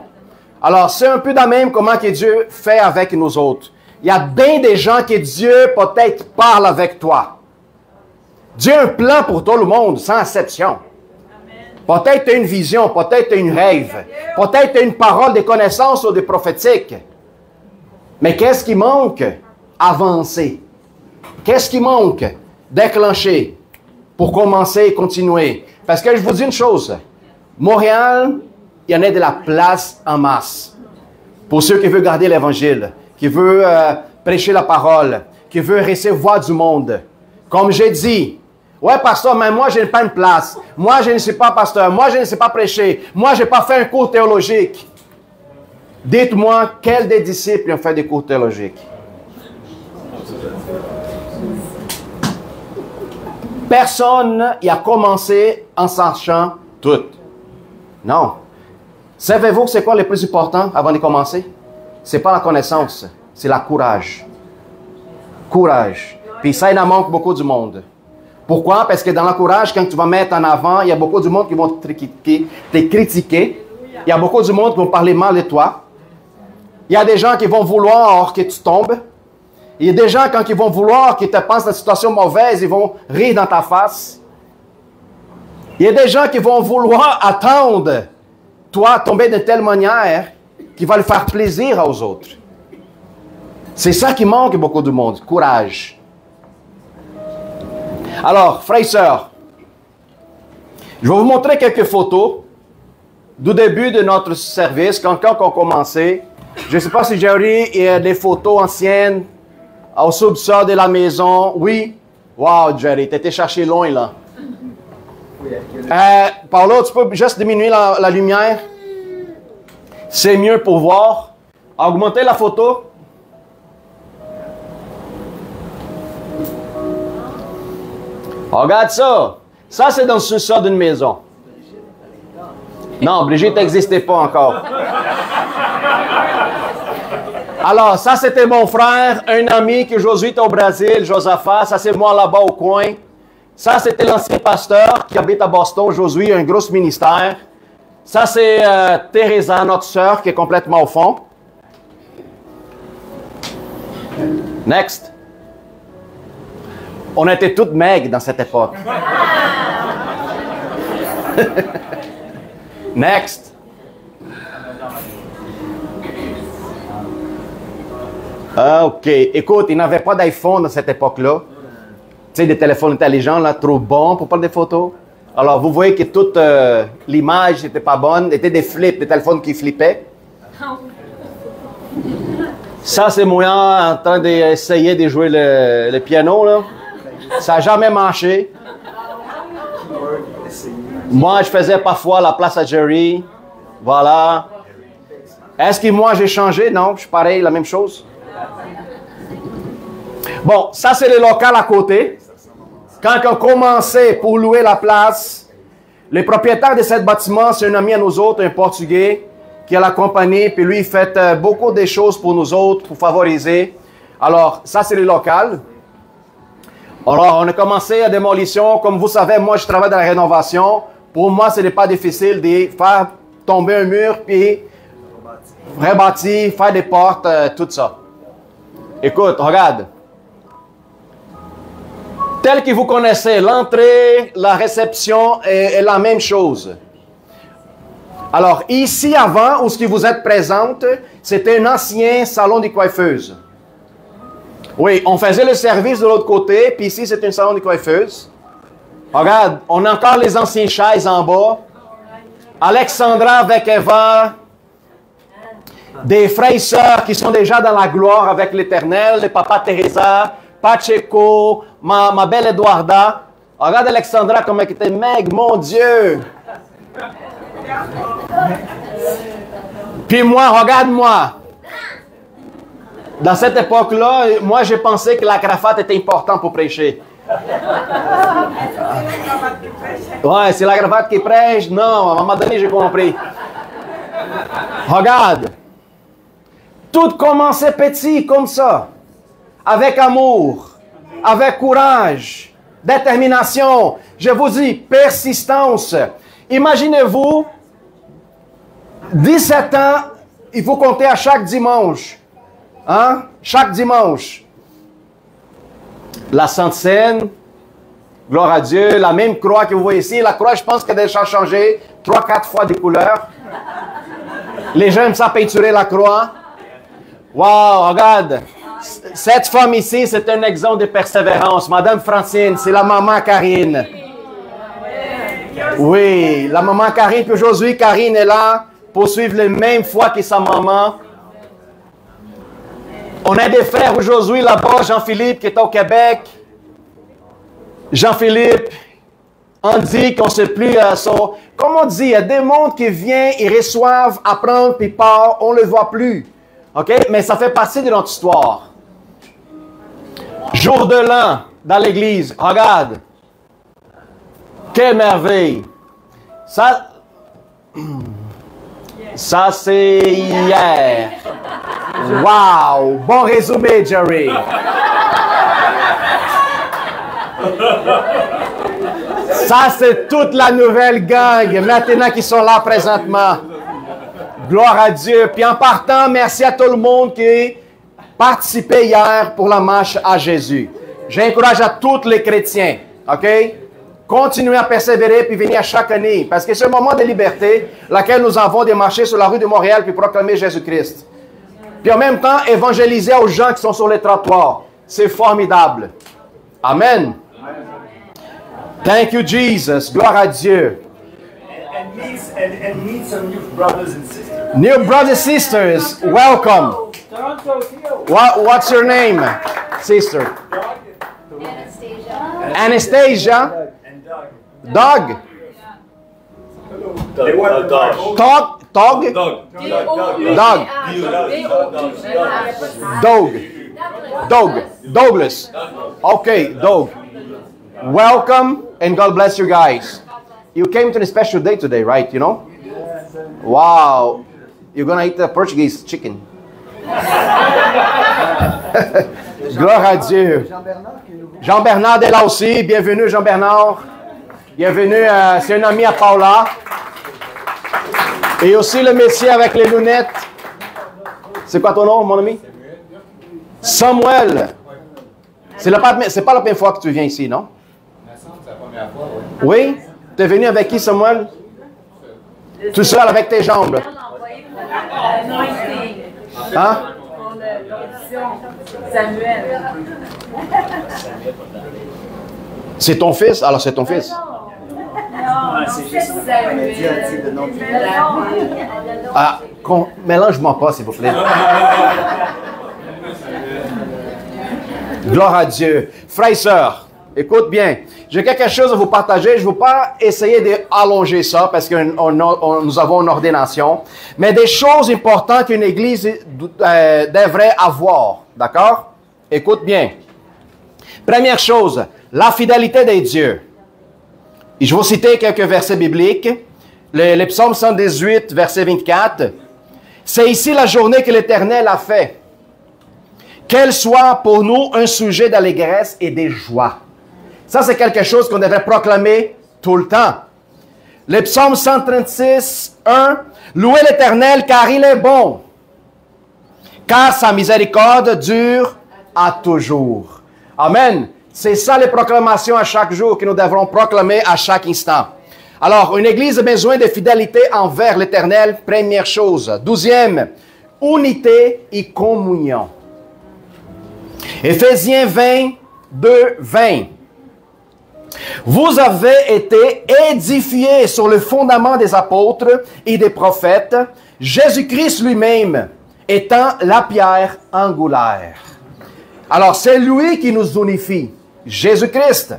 Alors, c'est un peu de même comment que Dieu fait avec nous autres. Il y a bien des gens que Dieu peut-être parle avec toi. Dieu a un plan pour tout le monde, sans exception. Peut-être une vision, peut-être une rêve, peut-être une parole de connaissance ou de prophétique. Mais qu'est-ce qui manque? Avancer. Qu'est-ce qui manque? Déclencher pour commencer et continuer. Parce que je vous dis une chose. Montréal, il y en a de la place en masse. Pour ceux qui veulent garder l'Évangile, qui veulent prêcher la parole, qui veulent recevoir du monde. Comme j'ai dit, ouais, pasteur, mais moi, je n'ai pas une place. Moi, je ne suis pas pasteur. Moi, je ne sais pas prêcher. Moi, je n'ai pas fait un cours théologique. Dites-moi, quels des disciples ont fait des cours théologiques? Personne y a commencé en sachant tout. Non. Savez-vous que c'est quoi le plus important avant de commencer? Ce n'est pas la connaissance, c'est la courage. Courage. Puis ça, il en manque beaucoup du monde. Pourquoi? Parce que dans le courage, quand tu vas mettre en avant, il y a beaucoup du monde qui vont te critiquer. Il y a beaucoup du monde qui vont parler mal de toi. Il y a des gens qui vont vouloir que tu tombes. Il y a des gens, quand ils vont vouloir qu'ils te pensent dans une situation mauvaise, ils vont rire dans ta face. Il y a des gens qui vont vouloir attendre toi tomber de telle manière qui va le faire plaisir aux autres. C'est ça qui manque beaucoup du monde, courage. Alors, frères et sœurs, je vais vous montrer quelques photos du début de notre service, quand on a commencé. Je ne sais pas si Jerry, il y a des photos anciennes au sous-sol de la maison. Oui. Wow, Jerry, tu étais cherché loin, là. Paolo, tu peux juste diminuer la lumière? C'est mieux pour voir. Augmenter la photo. Regarde ça. Ça, c'est dans le sous-sol d'une maison. Non, Brigitte n'existait pas encore. Alors, ça, c'était mon frère, un ami qui aujourd'hui est au Brésil, Josaphat. Ça, c'est moi là-bas au coin. Ça, c'était l'ancien pasteur qui habite à Boston aujourd'hui, un gros ministère. Ça, c'est Teresa, notre sœur, qui est complètement au fond. Next. On était toutes maigres dans cette époque. Next. OK. Écoute, il n'avait pas d'iPhone dans cette époque-là. Tu sais, des téléphones intelligents, là, trop bons pour prendre des photos. Alors, vous voyez que toute l'image n'était pas bonne. C'était des flips, des téléphones qui flippaient. Ça, c'est moi en train d'essayer de jouer le piano, là. Ça n'a jamais marché. Moi, je faisais parfois la place à Jerry. Voilà. Est-ce que moi, j'ai changé? Non, je suis pareil, la même chose. Bon, ça, c'est le local à côté. Quand on commençait pour louer la place, le propriétaire de ce bâtiment, c'est un ami à nous autres, un Portugais, qui a la compagnie, puis lui, il fait beaucoup de choses pour nous autres, pour favoriser. Alors, ça, c'est le local. Alors, on a commencé à démolition. Comme vous savez, moi, je travaille dans la rénovation. Pour moi, ce n'est pas difficile de faire tomber un mur, puis rebâtir, faire des portes, tout ça. Écoute, regarde. Tel que vous connaissez, l'entrée, la réception est la même chose. Alors, ici, avant, où ce qui vous êtes présente, c'était un ancien salon de coiffeuse. Oui, on faisait le service de l'autre côté, puis ici, c'est un salon de coiffeuse. Regarde, on a encore les anciennes chaises en bas. Alexandra avec Eva. Des frères et sœurs qui sont déjà dans la gloire avec l'Éternel. Le papa Teresa, Pacheco, ma belle Eduarda. Regarde Alexandra comme elle était maigre, mon Dieu. Puis moi, regarde-moi. Dans cette époque-là, moi, j'ai pensé que la cravate était importante pour prêcher. Ouais, c'est la cravate qui prêche. Non, à un moment donné, j'ai compris. Regarde. Tout commençait petit, comme ça. Avec amour, avec courage, détermination. Je vous dis, persistance. Imaginez-vous, 17 ans, il faut compter à chaque dimanche. Hein? Chaque dimanche. La Sainte Seine, gloire à Dieu, la même croix que vous voyez ici. La croix, je pense qu'elle a déjà changé 3-4 fois de couleur. Les gens aiment ça peinturer la croix. Wow, regarde. Cette femme ici, c'est un exemple de persévérance. Madame Francine, c'est la maman Karine. Oui, la maman Karine. Puis aujourd'hui, Karine est là pour suivre la même foi que sa maman. On a des frères aujourd'hui là-bas, Jean-Philippe qui est au Québec. Jean-Philippe, on dit qu'on ne sait plus son... Comme on dit, il y a des mondes qui viennent, ils reçoivent, apprennent, puis partent, on ne le voit plus. OK? Mais ça fait partie de notre histoire. Jour de l'an, dans l'église, regarde. Quelle merveille. Ça c'est hier. Wow! Bon résumé, Jerry. Ça, c'est toute la nouvelle gang maintenant qui sont là présentement. Gloire à Dieu. Puis en partant, merci à tout le monde qui participait hier pour la marche à Jésus. J'encourage à tous les chrétiens, OK? Continuez à persévérer puis venir chaque année. Parce que c'est un moment de liberté, laquelle nous avons de marcher sur la rue de Montréal puis proclamer Jésus-Christ. Puis en même temps, évangéliser aux gens qui sont sur les trottoirs. C'est formidable. Amen. Thank you, Jesus. Gloire à Dieu. And meet some new brothers and sisters. New brothers and sisters, welcome. What's your name, sister? Anastasia. And Doug. Doug. They want Doug. Doug. Douglas. Okay, Doug. Welcome and God bless you guys. You came to a special day today, right? You know? Wow. You're gonna eat the Portuguese chicken. Gloire à Dieu. Jean-Bernard est là aussi. Bienvenue, Jean-Bernard. Bienvenue, c'est un ami à Paula. Et aussi le monsieur avec les lunettes. C'est quoi ton nom, mon ami? Samuel. C'est pas la première fois que tu viens ici, non? C'est la première fois, oui. Oui? Tu es venu avec qui, Samuel? Tout seul avec tes jambes. Hein? Samuel. C'est ton fils? Alors c'est ton fils. C'est juste le nom du Ah, mélange-moi pas, s'il vous plaît. Gloire à Dieu. Frères et sœurs, écoute bien. J'ai quelque chose à vous partager. Je ne veux pas essayer d'allonger ça parce que nous avons une ordination. Mais des choses importantes qu'une église devrait avoir. D'accord? Écoute bien. Première chose, la fidélité des dieux. Et je vais vous citer quelques versets bibliques. Le psaume 118, verset 24. C'est ici la journée que l'Éternel a fait. Qu'elle soit pour nous un sujet d'allégresse et de joie. Ça, c'est quelque chose qu'on devrait proclamer tout le temps. Le psaume 136, 1. Louez l'Éternel car il est bon, car sa miséricorde dure à toujours. Amen. C'est ça les proclamations à chaque jour que nous devrons proclamer à chaque instant. Alors, une église a besoin de fidélité envers l'Éternel, première chose. Deuxième, unité et communion. Éphésiens 22, 20. Vous avez été édifiés sur le fondament des apôtres et des prophètes, Jésus-Christ lui-même étant la pierre angulaire. Alors, c'est lui qui nous unifie, Jésus-Christ.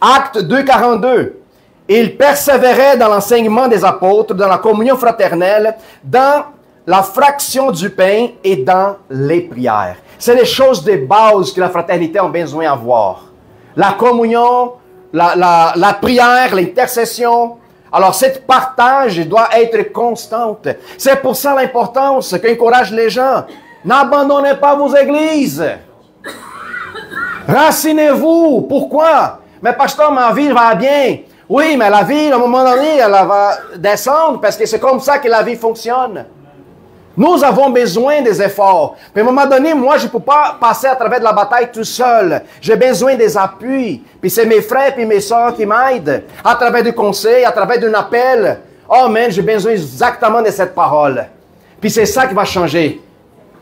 Acte 2, 42. Il persévérait dans l'enseignement des apôtres, dans la communion fraternelle, dans la fraction du pain et dans les prières. C'est les choses de base que la fraternité a besoin d'avoir. La communion, la prière, l'intercession. Alors, cette partage doit être constante. C'est pour ça l'importance qu'encourage les gens. N'abandonnez pas vos églises. Racinez-vous. Pourquoi? Mais pasteur, ma vie va bien. Oui, mais la vie, à un moment donné, elle va descendre parce que c'est comme ça que la vie fonctionne. Nous avons besoin des efforts. Mais à un moment donné, moi, je ne peux pas passer à travers de la bataille tout seul. J'ai besoin des appuis. Puis c'est mes frères et mes soeurs qui m'aident. À travers du conseil, à travers d'un appel. Oh, man, j'ai besoin exactement de cette parole. Puis c'est ça qui va changer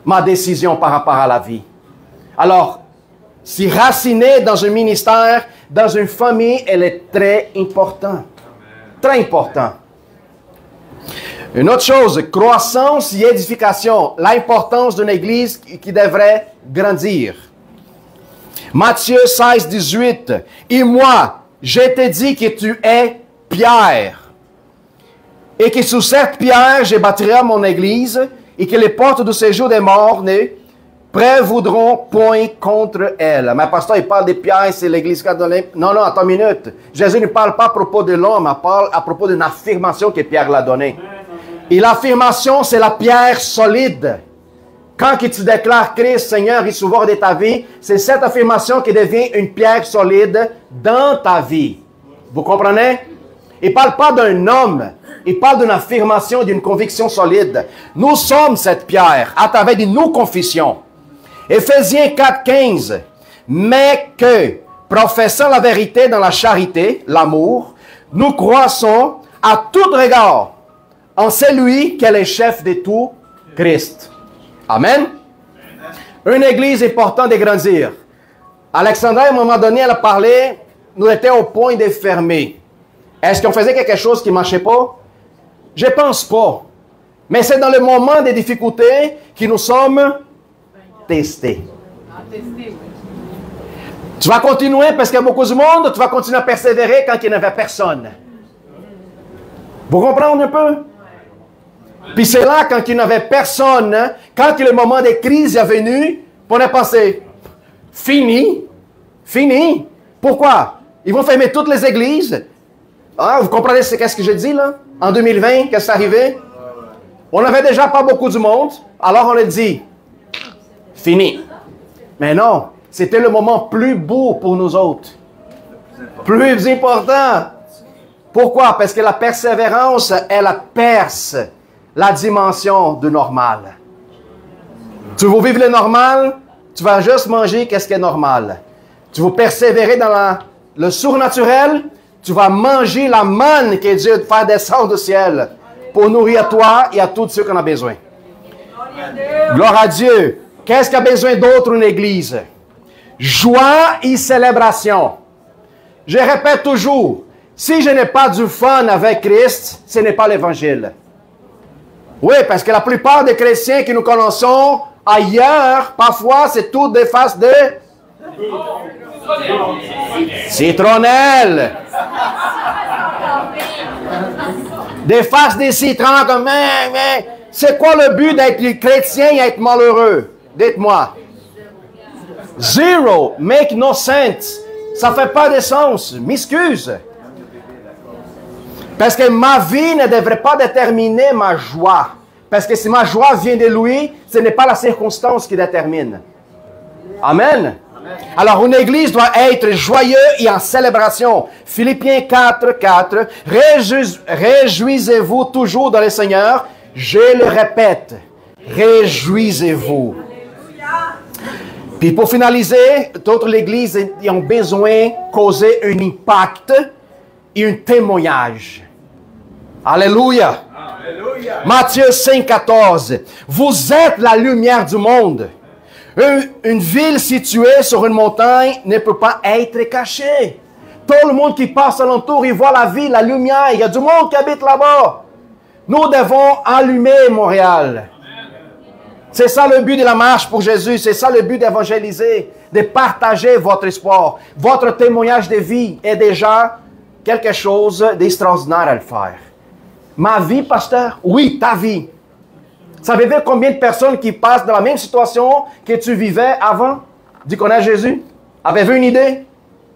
ma décision par rapport à la vie. Alors, s'y raciner dans un ministère, dans une famille, elle est très importante. Très important. Une autre chose, croissance et édification, l'importance d'une église qui devrait grandir. Matthieu 16, 18. Et moi, je t'ai dit que tu es Pierre, et que sous cette pierre, je bâtirai mon église, et que les portes du séjour des morts ne prévaudront point contre elle. Mais pasteur, il parle des pierres, c'est l'église catholique. Non, non, attends une minute. Jésus ne parle pas à propos de l'homme, il parle à propos d'une affirmation que Pierre l'a donnée. Et l'affirmation, c'est la pierre solide. Quand tu déclares Christ, Seigneur et Sauveur de ta vie, c'est cette affirmation qui devient une pierre solide dans ta vie. Vous comprenez? Il ne parle pas d'un homme. Il parle d'une affirmation, d'une conviction solide. Nous sommes cette pierre à travers de nos confessions. Éphésiens 4, 15. Mais que, professant la vérité dans la charité, l'amour, nous croissons à tout regard en celui qui est le chef de tout, Christ. Amen. Une église est important de grandir. Alexandra, à un moment donné, elle a parlé, nous étions au point de fermer. Est-ce qu'on faisait quelque chose qui ne marchait pas? Je ne pense pas. Mais c'est dans le moment des difficultés que nous sommes testés. Tu vas continuer parce qu'il y a beaucoup de monde, tu vas continuer à persévérer quand il n'y avait personne. Vous comprenez un peu? Puis c'est là, quand il n'y avait personne, quand le moment de crise est venu, on a pensé, fini. Pourquoi? Ils vont fermer toutes les églises. Ah, vous comprenez ce que je dis là? En 2020, qu'est-ce qui est arrivé? On n'avait déjà pas beaucoup de monde, alors on a dit, fini. Mais non, c'était le moment plus beau pour nous autres. Plus important. Pourquoi? Parce que la persévérance, elle perce la dimension du normal. Tu veux vivre le normal, tu vas juste manger qu'est-ce qui est normal. Tu veux persévérer dans le surnaturel, tu vas manger la manne que Dieu fait descendre du ciel pour nourrir toi et à tous ceux qui en ont besoin. Gloire à Dieu. Qu'est-ce qu'il y a besoin d'autre une église? Joie et célébration. Je répète toujours, si je n'ai pas du fun avec Christ, ce n'est pas l'évangile. Oui, parce que la plupart des chrétiens que nous connaissons ailleurs, parfois, c'est tout des faces de citronnelle. Des faces de citron comme mais c'est quoi le but d'être chrétien et être malheureux? Dites-moi. Zero, make no sense. Ça fait pas de sens. M'excuse. Parce que ma vie ne devrait pas déterminer ma joie. Parce que si ma joie vient de lui, ce n'est pas la circonstance qui détermine. Amen. Alors, une église doit être joyeuse et en célébration. Philippiens 4, 4. Réjouissez-vous toujours dans le Seigneur. Je le répète. Réjouissez-vous. Puis pour finaliser, d'autres églises ont besoin de causer un impact et un témoignage. Alléluia. Alléluia. Matthieu 5, 14. Vous êtes la lumière du monde. Une ville située sur une montagne ne peut pas être cachée. Tout le monde qui passe alentour, il voit la ville, la lumière. Il y a du monde qui habite là-bas. Nous devons allumer Montréal. C'est ça le but de la marche pour Jésus. C'est ça le but d'évangéliser, de partager votre espoir. Votre témoignage de vie est déjà quelque chose d'extraordinaire à le faire. Ma vie, pasteur? Oui, ta vie. Savez-vous combien de personnes qui passent dans la même situation que tu vivais avant de connaître Jésus? Avez-vous une idée?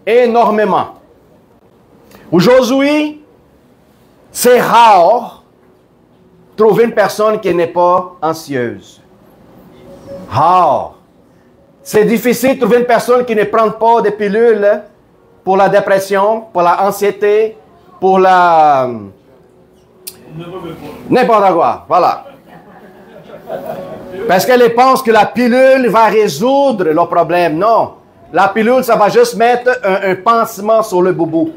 Énormément. Aujourd'hui, c'est rare de trouver une personne qui n'est pas anxieuse. Rare. C'est difficile de trouver une personne qui ne prend pas de pilules pour la dépression, pour l'anxiété, pour la... n'importe quoi. Voilà. Parce qu'elle pense que la pilule va résoudre le problème. Non. La pilule, ça va juste mettre un pansement sur le boubou.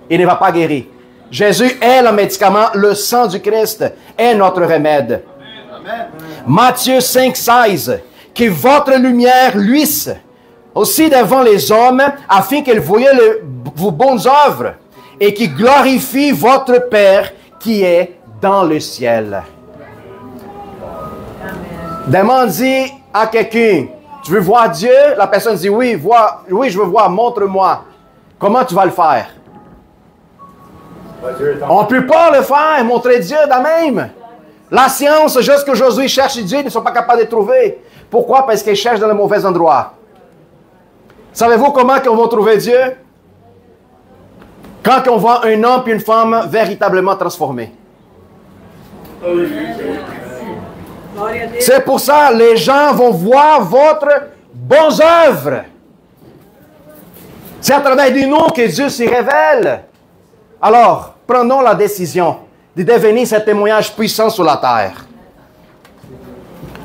Il ne va pas guérir. Jésus est le médicament. Le sang du Christ est notre remède. Amen. Matthieu 5, 16. que votre lumière luise aussi devant les hommes, afin qu'ils voient vos bonnes œuvres et qui glorifient votre Père qui est dans le ciel. Demande-y à quelqu'un, tu veux voir Dieu? La personne dit oui, oui, je veux voir, montre-moi. Comment tu vas le faire? On ne peut pas le faire, montrer Dieu de même. La science, jusqu'aujourd'hui, cherche Dieu, ils ne sont pas capables de trouver. Pourquoi? Parce qu'ils cherchent dans le mauvais endroit. Savez-vous comment on va trouver Dieu? Quand on voit un homme et une femme véritablement transformés. C'est pour ça que les gens vont voir votre bonne œuvre. C'est à travers de nous que Dieu se révèle. Alors, prenons la décision de devenir ce témoignage puissant sur la terre.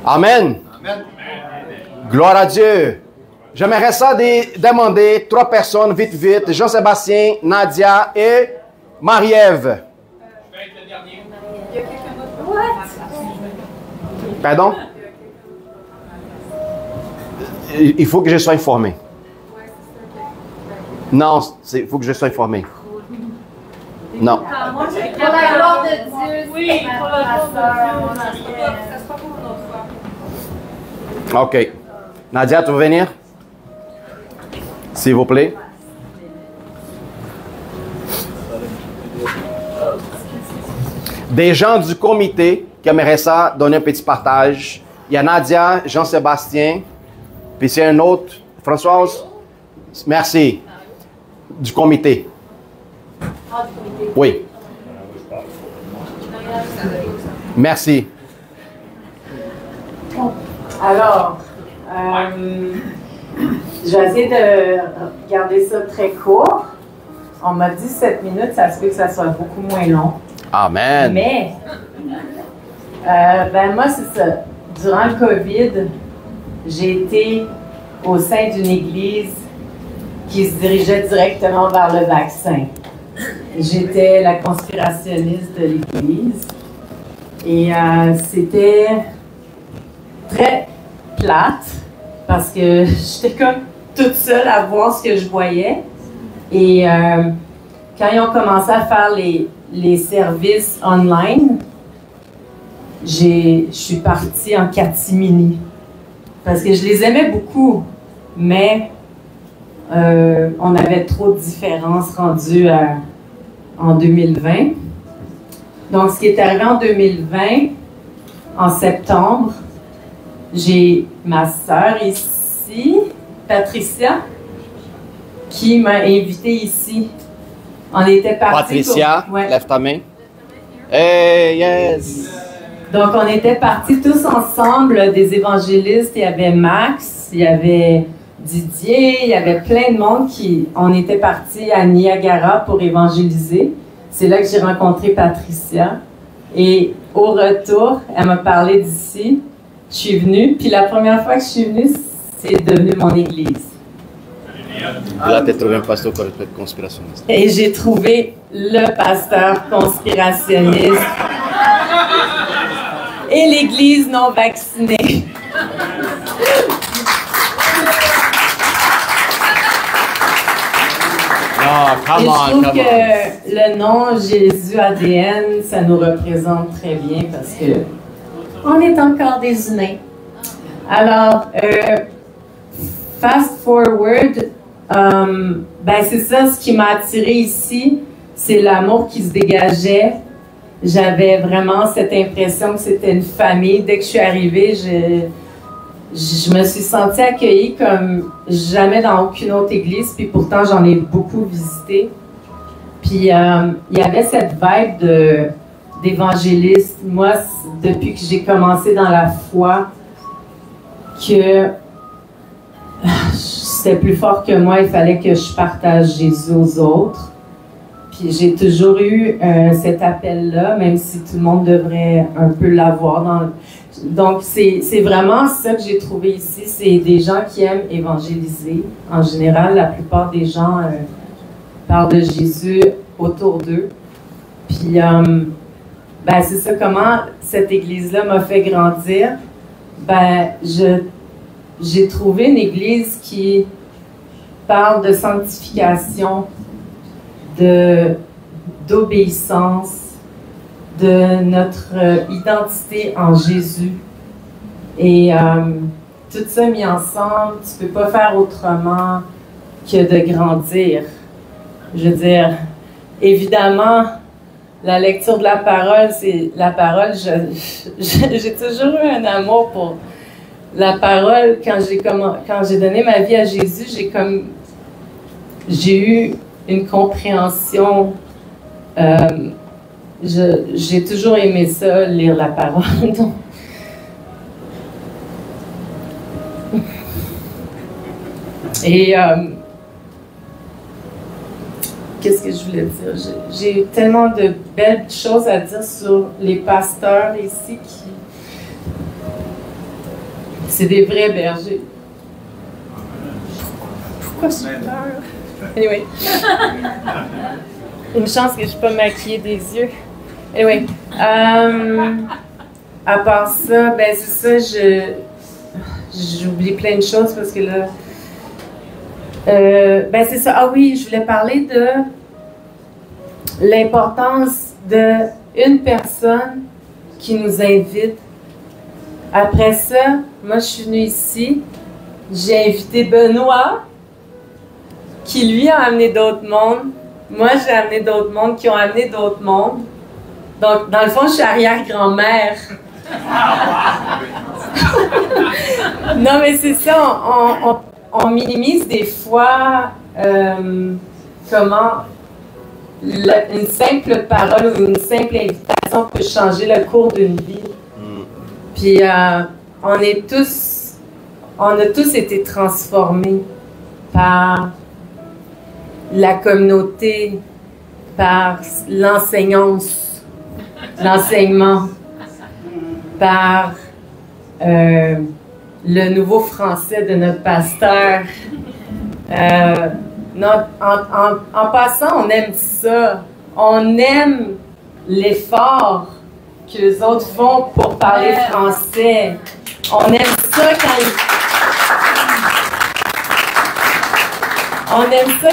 Amen. Amen. Gloire à Dieu. J'aimerais ça demander 3 personnes, vite, Jean-Sébastien, Nadia et Marie-Ève. Pardon? Il faut que je sois informé. Non, il faut que je sois informé. Non. Pour la gloire de Dieu. Oui, pour la gloire de Dieu. Ça se passe pour une autre fois. OK. Nadia, tu veux venir? S'il vous plaît. Des gens du comité qui aimeraient ça donner un petit partage. Il y a Nadia, Jean-Sébastien, puis c'est un autre, Françoise. Merci. Du comité. Oui. Merci. Alors, je vais essayer de garder ça très court. On m'a dit 7 minutes, ça se peut que ça soit beaucoup moins long. Amen. Mais, moi, c'est ça. Durant le COVID, j'ai été au sein d'une église qui se dirigeait directement vers le vaccin. J'étais la conspirationniste de l'église et c'était très plate parce que j'étais comme toute seule à voir ce que je voyais. Et quand ils ont commencé à faire les services online, je suis partie en catimini parce que je les aimais beaucoup, mais on avait trop de différences rendues en 2020. Donc, ce qui est arrivé en 2020, en septembre, j'ai ma sœur ici, Patricia, qui m'a invitée ici. On était partis. Patricia, lève ta main. Hey, yes! Donc, on était partis tous ensemble, des évangélistes. Il y avait Max, il y avait Didier, il y avait plein de monde on était partis à Niagara pour évangéliser. C'est là que j'ai rencontré Patricia. Et au retour, elle m'a parlé d'ici. Je suis venue, puis la première fois que je suis venue, c'est devenu mon église. Là, tu as trouvé un pasteur conspirationniste. Et j'ai trouvé le pasteur conspirationniste et l'église non vaccinée. Oh, come et on, je trouve come que le nom Jésus ADN, ça nous représente très bien parce que on est encore des humains. Alors, fast forward, c'est ça, ce qui m'a attiré ici, c'est l'amour qui se dégageait. J'avais vraiment cette impression que c'était une famille. Dès que je suis arrivée, je me suis sentie accueillie comme jamais dans aucune autre église, puis pourtant j'en ai beaucoup visité. Puis il y avait cette vibe d'évangéliste. Moi, depuis que j'ai commencé dans la foi, que c'était plus fort que moi, il fallait que je partage Jésus aux autres. Puis j'ai toujours eu cet appel-là, même si tout le monde devrait un peu l'avoir. Donc c'est vraiment ça que j'ai trouvé ici, c'est des gens qui aiment évangéliser. En général, la plupart des gens parlent de Jésus autour d'eux. Puis c'est ça, comment cette église-là m'a fait grandir. Je j'ai trouvé une église qui parle de sanctification, d'obéissance, de notre identité en Jésus. Et tout ça mis ensemble, tu ne peux pas faire autrement que de grandir. Je veux dire, évidemment, la lecture de la parole, c'est la parole. J'ai toujours eu un amour pour la parole. Quand j'ai donné ma vie à Jésus, j'ai eu une compréhension. J'ai toujours aimé ça, lire la parole. Donc, et qu'est-ce que je voulais dire? J'ai eu tellement de belles choses à dire sur les pasteurs ici c'est des vrais bergers. Pourquoi je pleure? Anyway. Une chance que je ne suis pas maquillée des yeux. Anyway. À part ça, ben c'est ça, j'oublie plein de choses parce que là. Ben c'est ça. Ah oui, je voulais parler de l'importance d'une personne qui nous invite. Après ça, moi je suis venue ici, j'ai invité Benoît, qui lui a amené d'autres mondes. Moi j'ai amené d'autres mondes qui ont amené d'autres mondes. Donc dans le fond, je suis arrière-grand-mère. Non mais c'est ça, on minimise des fois comment une simple parole ou une simple invitation peut changer le cours d'une vie. Puis on a tous été transformés par la communauté, par l'enseignement, par le nouveau français de notre pasteur. En passant, on aime ça. On aime l'effort que les autres font pour parler français. On aime ça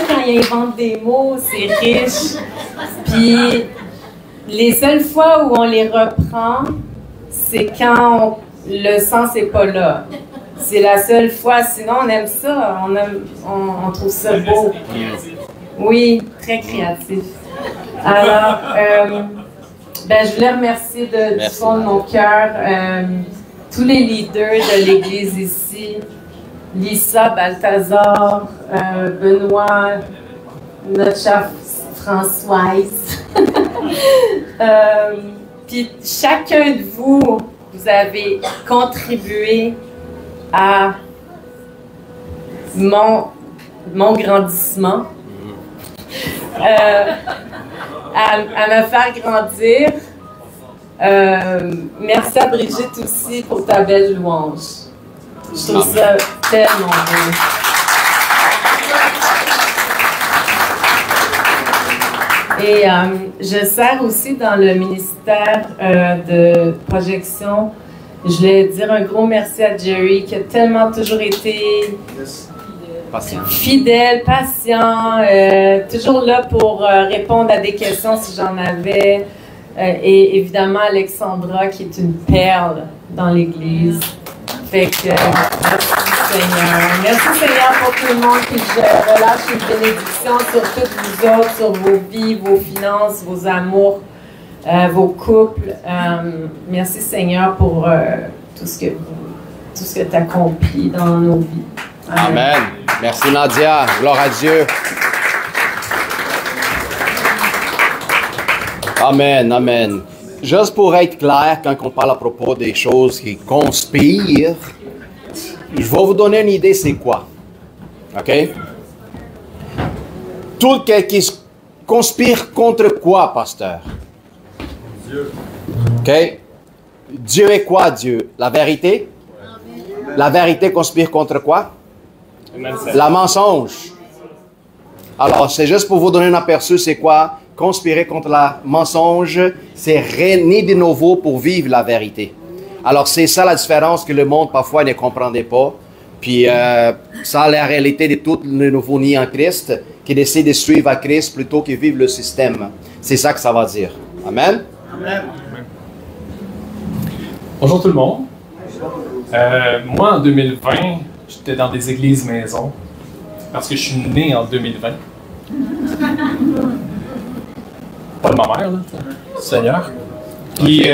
quand ils inventent des mots, c'est riche. Puis les seules fois où on les reprend, c'est quand le sens n'est pas là. C'est la seule fois. Sinon, on aime ça. On trouve ça beau. Oui, très créatif. Alors, je voulais remercier du fond de mon cœur tous les leaders de l'Église ici. Lisa, Balthazar, Benoît, notre chef Françoise. Puis chacun de vous avez contribué à mon grandissement, à me faire grandir. Merci à Brigitte aussi pour ta belle louange. Je trouve ça tellement beau. Et je sers aussi dans le ministère de projection. Je voulais dire un gros merci à Jerry qui a tellement toujours été fidèle, patient, toujours là pour répondre à des questions si j'en avais. Et évidemment Alexandra qui est une perle dans l'Église. Fait que merci Seigneur. Merci Seigneur pour tout le monde qui relâche une bénédiction sur toutes vous autres, sur vos vies, vos finances, vos amours, vos couples. Merci Seigneur pour tout ce que tu as accompli dans nos vies. Amen. Merci Nadia. Gloire à Dieu. Amen, amen. Juste pour être clair, quand on parle à propos des choses qui conspirent, je vais vous donner une idée, c'est quoi? OK? Tout qui conspire contre quoi, pasteur? Dieu. OK? Dieu est quoi, Dieu? La vérité? La vérité conspire contre quoi? La mensonge. Alors, c'est juste pour vous donner un aperçu, c'est quoi? Conspirer contre la mensonge, c'est régner de nouveau pour vivre la vérité. Alors, c'est ça la différence que le monde parfois ne comprenait pas. Puis ça, la réalité de tous les nouveaux-nés en Christ, qui décident de suivre à Christ plutôt que vivre le système. C'est ça que ça va dire. Amen. Amen. Bonjour tout le monde. Moi, en 2020, j'étais dans des églises maison parce que je suis né en 2020. Pas de ma mère, là, Seigneur. Puis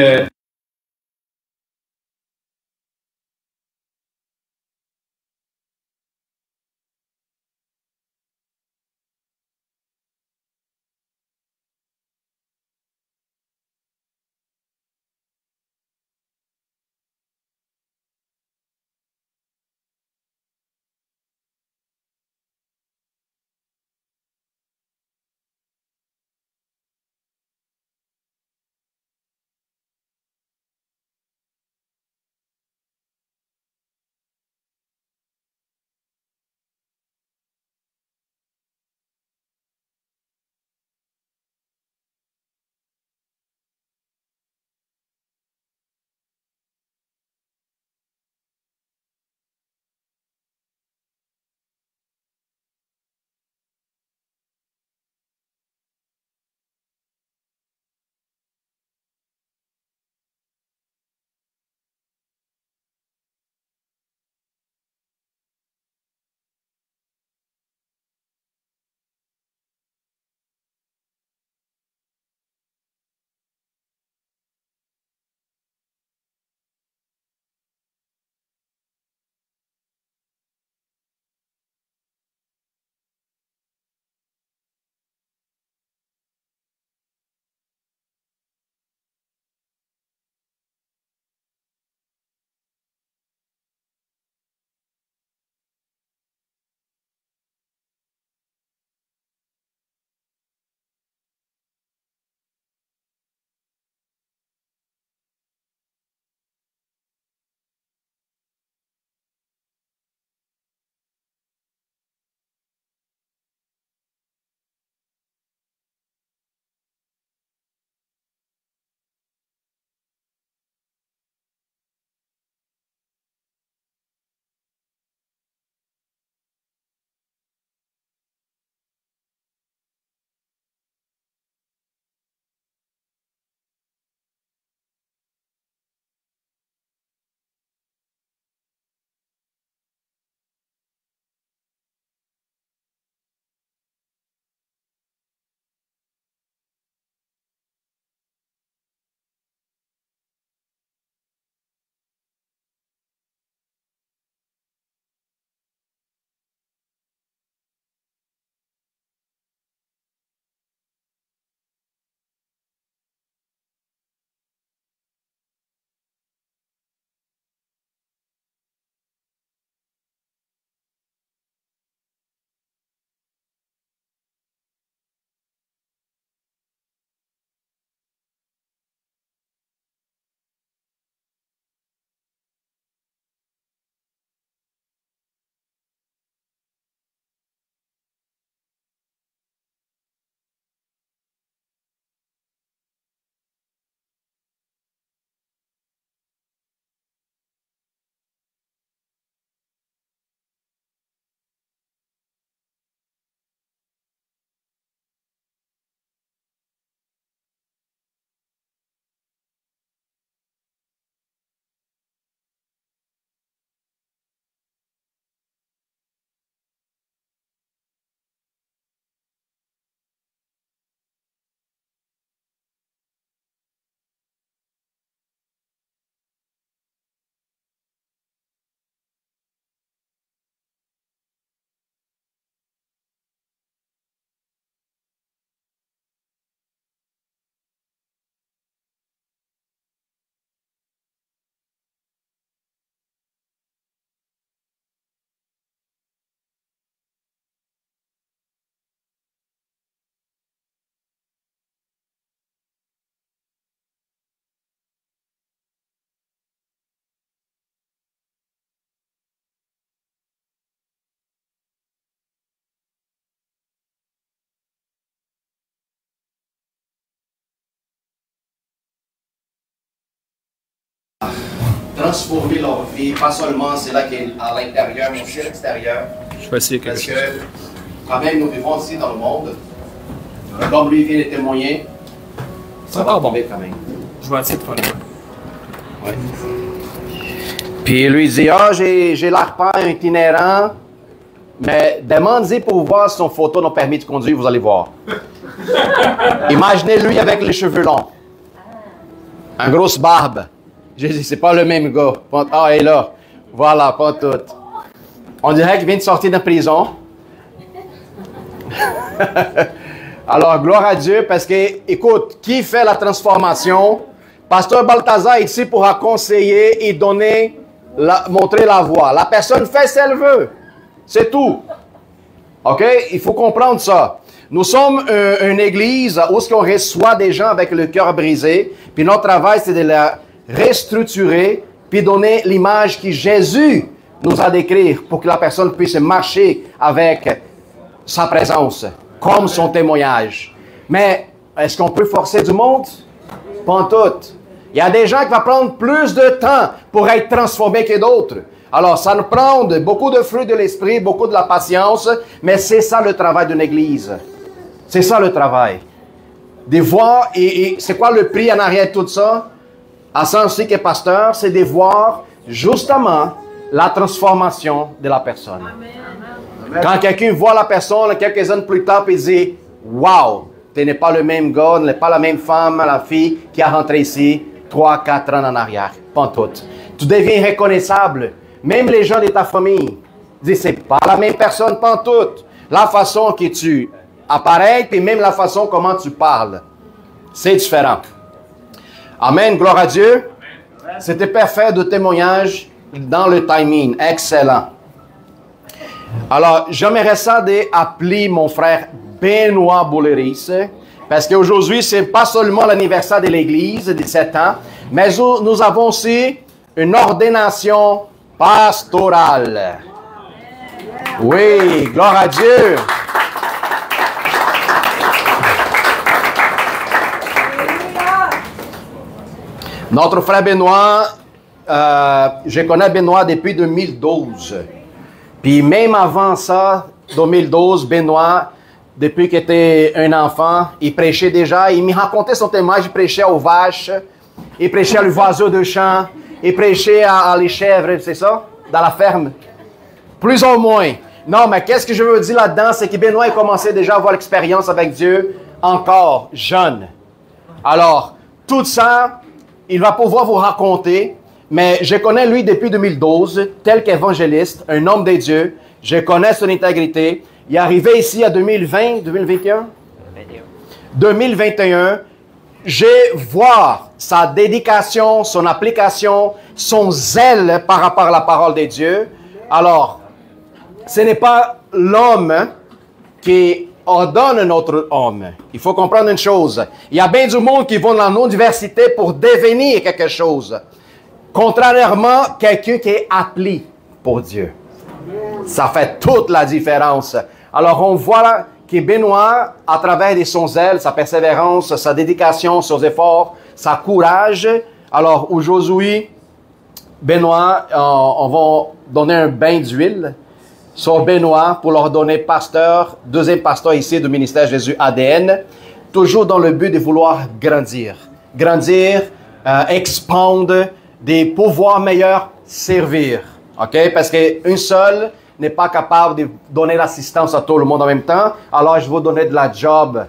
transformer leur vie, pas seulement c'est là qui est à l'intérieur, mais aussi à l'extérieur. Je vais essayer quelque Parce chose. que quand même, nous vivons ici dans le monde. Comme lui vient de témoigner, ça va tomber quand même. Je vais essayer de faire le Ouais. Puis lui dit, ah, j'ai l'air pas itinérant, mais demandez pour voir si son photo n'a permis de conduire, vous allez voir. Imaginez lui avec les cheveux longs. Un grosse barbe. J'ai dit, c'est pas le même gars. Ah, il est là. Voilà, pas tout. On dirait qu'il vient de sortir de prison. Alors, gloire à Dieu, parce que, écoute, qui fait la transformation? Pasteur Balthazar est ici pour conseiller et donner, montrer la voie. La personne fait ce qu'elle veut. C'est tout. OK? Il faut comprendre ça. Nous sommes une église où on reçoit des gens avec le cœur brisé. Puis notre travail, c'est de la restructurer, puis donner l'image que Jésus nous a décrire pour que la personne puisse marcher avec sa présence, comme son témoignage. Mais est-ce qu'on peut forcer du monde? Pas en tout. Il y a des gens qui vont prendre plus de temps pour être transformés que d'autres. Alors, ça nous prend beaucoup de fruits de l'esprit, beaucoup de la patience, mais c'est ça le travail d'une église. C'est ça le travail. De voir, et c'est quoi le prix en arrière de tout ça? À ça aussi que pasteur, c'est de voir justement la transformation de la personne. Amen. Quand quelqu'un voit la personne quelques années plus tard, il dit, wow, tu n'es pas le même gars, tu n'es pas la même femme, la fille qui a rentré ici 3-4 ans en arrière. Pas tout. Tu deviens reconnaissable. Même les gens de ta famille disent, c'est pas la même personne, pas tout. La façon que tu apparais, puis même la façon comment tu parles, c'est différent. Amen, gloire à Dieu. C'était parfait de témoignage dans le timing, excellent. Alors, j'aimerais ça d'appeler mon frère Benoît Bouleris, parce qu'aujourd'hui, ce n'est pas seulement l'anniversaire de l'Église, 17 ans, mais nous avons aussi une ordination pastorale. Oui, gloire à Dieu. Notre frère Benoît, je connais Benoît depuis 2012. Puis même avant ça, 2012, Benoît, depuis qu'il était un enfant, il prêchait déjà. Il me racontait son témoignage, il prêchait aux vaches, il prêchait aux oiseaux de champ, il prêchait à les chèvres, c'est ça? Dans la ferme. Plus ou moins. Non, mais qu'est-ce que je veux dire là-dedans, c'est que Benoît a commencé déjà à avoir l'expérience avec Dieu encore jeune. Alors, tout ça, il va pouvoir vous raconter, mais je connais lui depuis 2012, tel qu'évangéliste, un homme de Dieu. Je connais son intégrité. Il est arrivé ici à 2020, 2021? 2021. Je vois sa dédication, son application, son zèle par rapport à la parole de Dieu. Alors, ce n'est pas l'homme qui ordonne un autre homme. Il faut comprendre une chose. Il y a bien du monde qui vont dans l'université pour devenir quelque chose. Contrairement à quelqu'un qui est appelé pour Dieu. Ça fait toute la différence. Alors, on voit que Benoît, à travers de son zèle, sa persévérance, sa dédication, ses efforts, sa courage. Alors, aujourd'hui, Benoît, on va donner un bain d'huile sur Benoît pour leur donner pasteur, deuxième pasteur ici du ministère Jésus ADN, toujours dans le but de vouloir grandir. Grandir, expandre, des pouvoirs meilleurs, servir. OK? Parce qu'une seule n'est pas capable de donner l'assistance à tout le monde en même temps. Alors, je vais donner de la job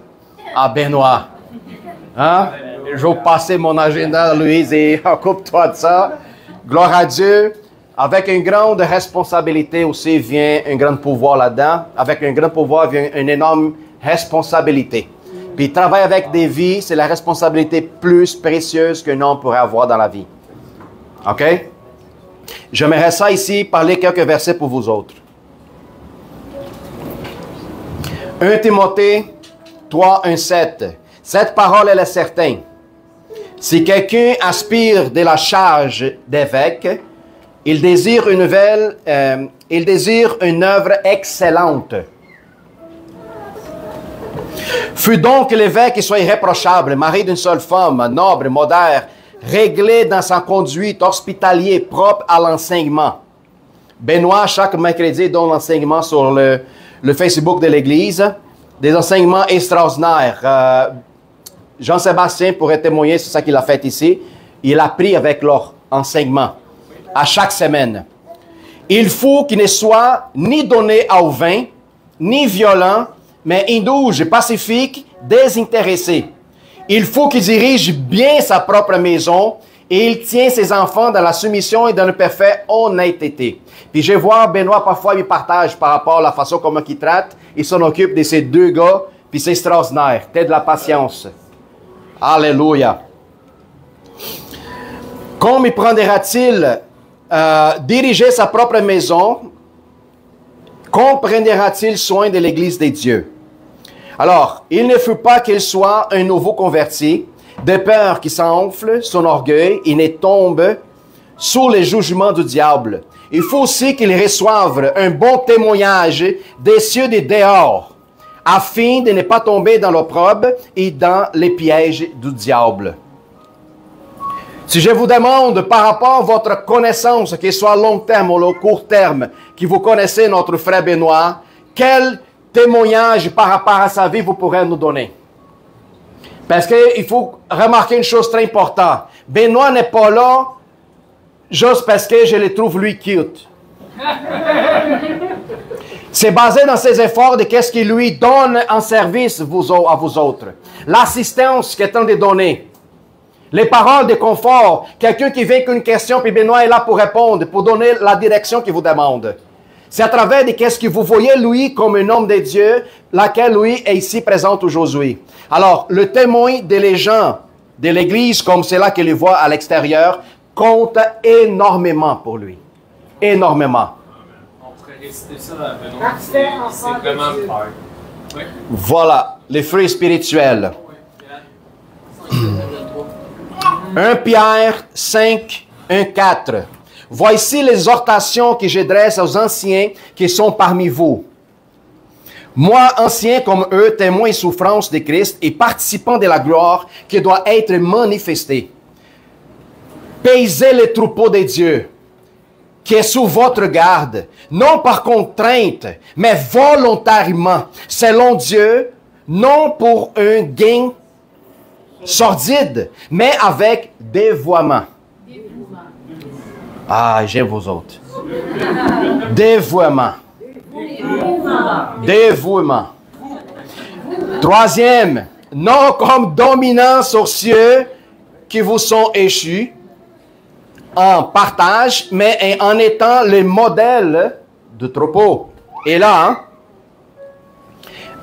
à Benoît. Hein? Je vais passer mon agenda à Louise et occupe-toi de ça. Gloire à Dieu. Avec une grande responsabilité aussi vient un grand pouvoir là-dedans. Avec un grand pouvoir vient une énorme responsabilité. Puis travailler avec des vies, c'est la responsabilité plus précieuse qu'un homme pourrait avoir dans la vie. OK? J'aimerais ça ici parler quelques versets pour vous autres. 1 Timothée 3, 1, 7. Cette parole, elle est certaine. Si quelqu'un aspire de la charge d'évêque, il désire une œuvre excellente. Fût donc l'évêque qui soit irréprochable, mari d'une seule femme, noble, modère, réglé dans sa conduite, hospitalier, propre à l'enseignement. Benoît, chaque mercredi, donne l'enseignement sur le Facebook de l'Église. Des enseignements extraordinaires. Jean-Sébastien pourrait témoigner sur ça qu'il a fait ici. Il a pris avec leur enseignement à chaque semaine. Il faut qu'il ne soit ni donné au vin, ni violent, mais indulge, pacifique, désintéressé. Il faut qu'il dirige bien sa propre maison et il tient ses enfants dans la soumission et dans le parfait honnêteté. Puis je vois Benoît, parfois, il partage par rapport à la façon comment il traite. Il s'en occupe de ces deux gars, puis c'est extraordinaire. T'as de la patience. Alléluia. Comme il prendra-t-il diriger sa propre maison? Comprendra-t-il soin de l'Église des dieux? Alors, il ne faut pas qu'il soit un nouveau converti, de peur qu'il s'enfle son orgueil et ne tombe sous les jugements du diable. Il faut aussi qu'il reçoive un bon témoignage des cieux des dehors, afin de ne pas tomber dans l'opprobre et dans les pièges du diable. Si je vous demande par rapport à votre connaissance, qu'il soit à long terme ou à court terme, que vous connaissez notre frère Benoît, quel témoignage par rapport à sa vie vous pourrez nous donner? Parce qu'il faut remarquer une chose très importante. Benoît n'est pas là juste parce que je le trouve lui cute. C'est basé dans ses efforts de qu'est-ce qu'il lui donne en service à vous autres. L'assistance qu'il est en train de donner. Les paroles de confort. Quelqu'un qui vient avec une question, puis Benoît est là pour répondre, pour donner la direction qu'il vous demande. C'est à travers de qu'est-ce que vous voyez lui comme un homme de Dieu, laquelle lui est ici présente aujourd'hui. Alors, le témoin des gens de l'Église, comme c'est là qu'il le voit à l'extérieur, compte énormément pour lui. Énormément. On pourrait réciter ça à Benoît. C'est vraiment peur. Oui. Voilà, les fruits spirituels. 1 Pierre 5, 1, 4. Voici les exhortations que je dresse aux anciens qui sont parmi vous. Moi, ancien comme eux, témoin et souffrance de Christ et participant de la gloire qui doit être manifestée. Paisez les troupeaux de Dieu, qui est sous votre garde, non par contrainte, mais volontairement, selon Dieu, non pour un gain sordide, mais avec dévouement. Ah, j'aime vous autres. Dévouement. Dévouement. Troisième, non comme dominant sur ceux qui vous sont échus en partage, mais en étant le modèle de troupeau. Et là, hein?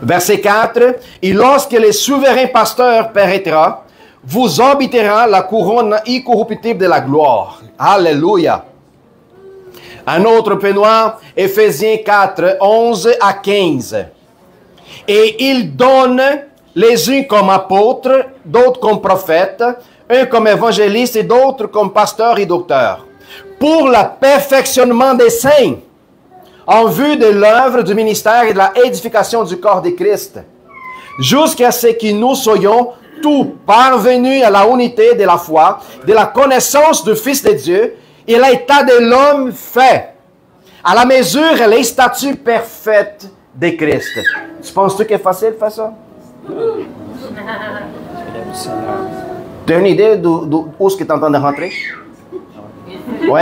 Verset 4, « Et lorsque le souverain pasteur paraîtra, vous habitera la couronne incorruptible de la gloire. » Alléluia. Un autre Benoît, Éphésiens 4, 11 à 15. « Et il donne les uns comme apôtres, d'autres comme prophètes, un comme évangélistes et d'autres comme pasteurs et docteurs, pour le perfectionnement des saints, en vue de l'œuvre du ministère et de la édification du corps de Christ, jusqu'à ce que nous soyons tous parvenus à la unité de la foi, de la connaissance du Fils de Dieu, et l'état de l'homme fait, à la mesure et les statuts parfaites de Christ. Tu penses-tu que c'est facile de faire ça? Tu as une idée d'où est-ce que tu es en train de rentrer? Oui?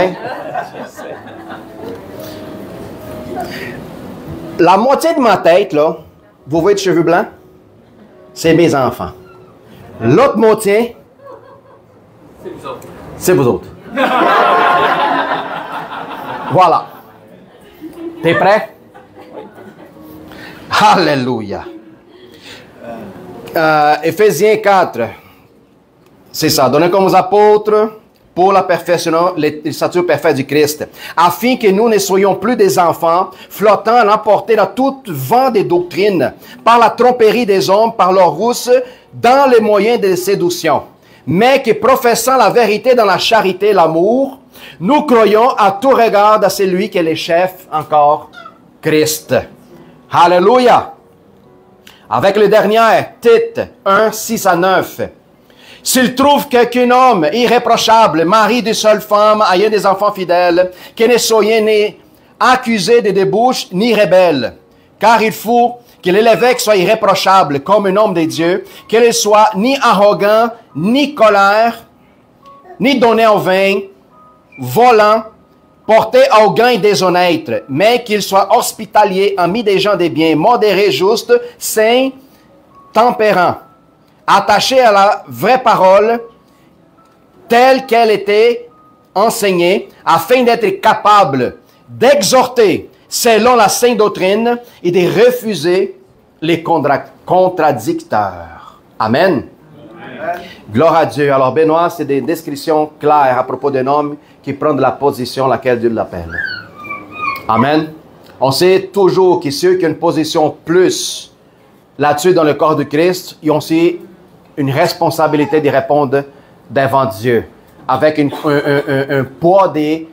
La moitié de ma tête, là, vous voyez de cheveux blancs? C'est mes enfants. L'autre moitié, C'est vous autres. c'est vous autres. Voilà. T'es prêt? Alléluia. Éphésiens 4. C'est ça. Donnez comme aux apôtres pour la perfection, les statuts parfaits du Christ, afin que nous ne soyons plus des enfants, flottant, emportés dans tout vent des doctrines, par la tromperie des hommes, par leur rousse, dans les moyens de séduction, mais que professant la vérité dans la charité et l'amour, nous croyons à tout regard à celui qui est le chef encore, Christ. Alléluia. Avec le dernier, Tite 1, 6 à 9. S'il trouve qu'un homme irréprochable, mari d'une seule femme, ayant des enfants fidèles, qu'il ne soit ni accusé de débauche, ni rebelle. Car il faut que l'évêque soit irréprochable comme un homme de Dieu, qu'il ne soit ni arrogant, ni colère, ni donné au vin, volant, porté au gain déshonnête, mais qu'il soit hospitalier, ami des gens des biens, modéré, juste, saint, tempérant, attaché à la vraie parole, telle qu'elle était enseignée, afin d'être capable d'exhorter selon la sainte doctrine et de refuser les contradicteurs. Amen. Gloire à Dieu. Alors, Benoît, c'est des descriptions claires à propos d'un homme qui prend de la position à laquelle Dieu l'appelle. Amen. On sait toujours que ceux qui ont une position plus là-dessus dans le corps de Christ, ils ont aussi une responsabilité de répondre devant Dieu, avec un poids des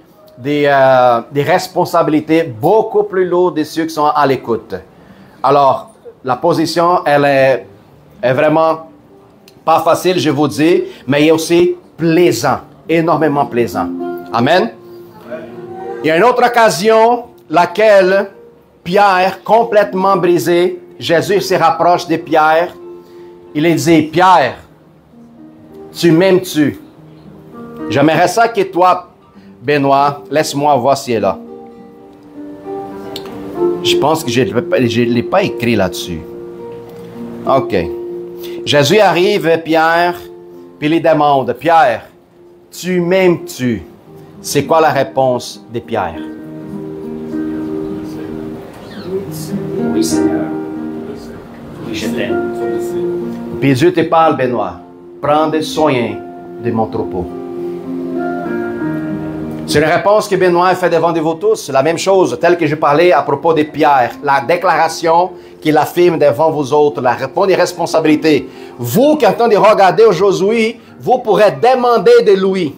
responsabilités beaucoup plus lourdes de ceux qui sont à l'écoute. Alors, la position, elle est vraiment pas facile, je vous dis, mais elle est aussi plaisant, énormément plaisant. Amen. Il y a une autre occasion, laquelle Pierre, complètement brisé, Jésus se rapproche de Pierre. Il lui dit, Pierre, tu m'aimes-tu? J'aimerais ça que toi, Benoît, laisse-moi voir si elle est là. Je pense que je ne l'ai pas écrit là-dessus. OK. Jésus arrive, Pierre, puis il demande, Pierre, tu m'aimes-tu? C'est quoi la réponse de Pierre? Oui, Seigneur. Oui, je t'aime. Puis Dieu te parle, Benoît. Prends soin de mon troupeau. C'est une réponse que Benoît fait devant de vous tous. La même chose, telle que je parlais à propos de Pierre. La déclaration qu'il affirme devant vous autres. La réponse des responsabilités. Vous qui êtes en train de regarder aujourd'hui, vous pourrez demander de lui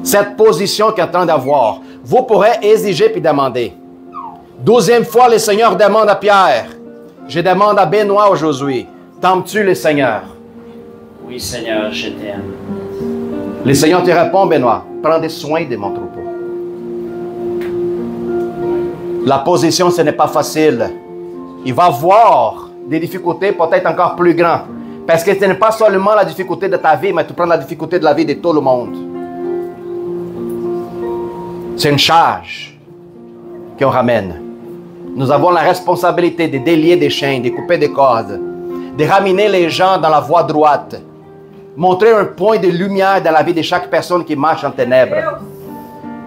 cette position qu'il est en train d'avoir. Vous pourrez exiger puis demander. 12e fois, le Seigneur demande à Pierre. Je demande à Benoît aujourd'hui. T'aimes-tu le Seigneur? Oui, Seigneur, je t'aime. Le Seigneur te répond, Benoît. Prends des soins de mon troupeau. La position, ce n'est pas facile. Il va avoir des difficultés peut-être encore plus grandes. Parce que ce n'est pas seulement la difficulté de ta vie, mais tu prends la difficulté de la vie de tout le monde. C'est une charge qu'on ramène. Nous avons la responsabilité de délier des chaînes, de couper des cordes, de ramener les gens dans la voie droite, montrer un point de lumière dans la vie de chaque personne qui marche en ténèbres.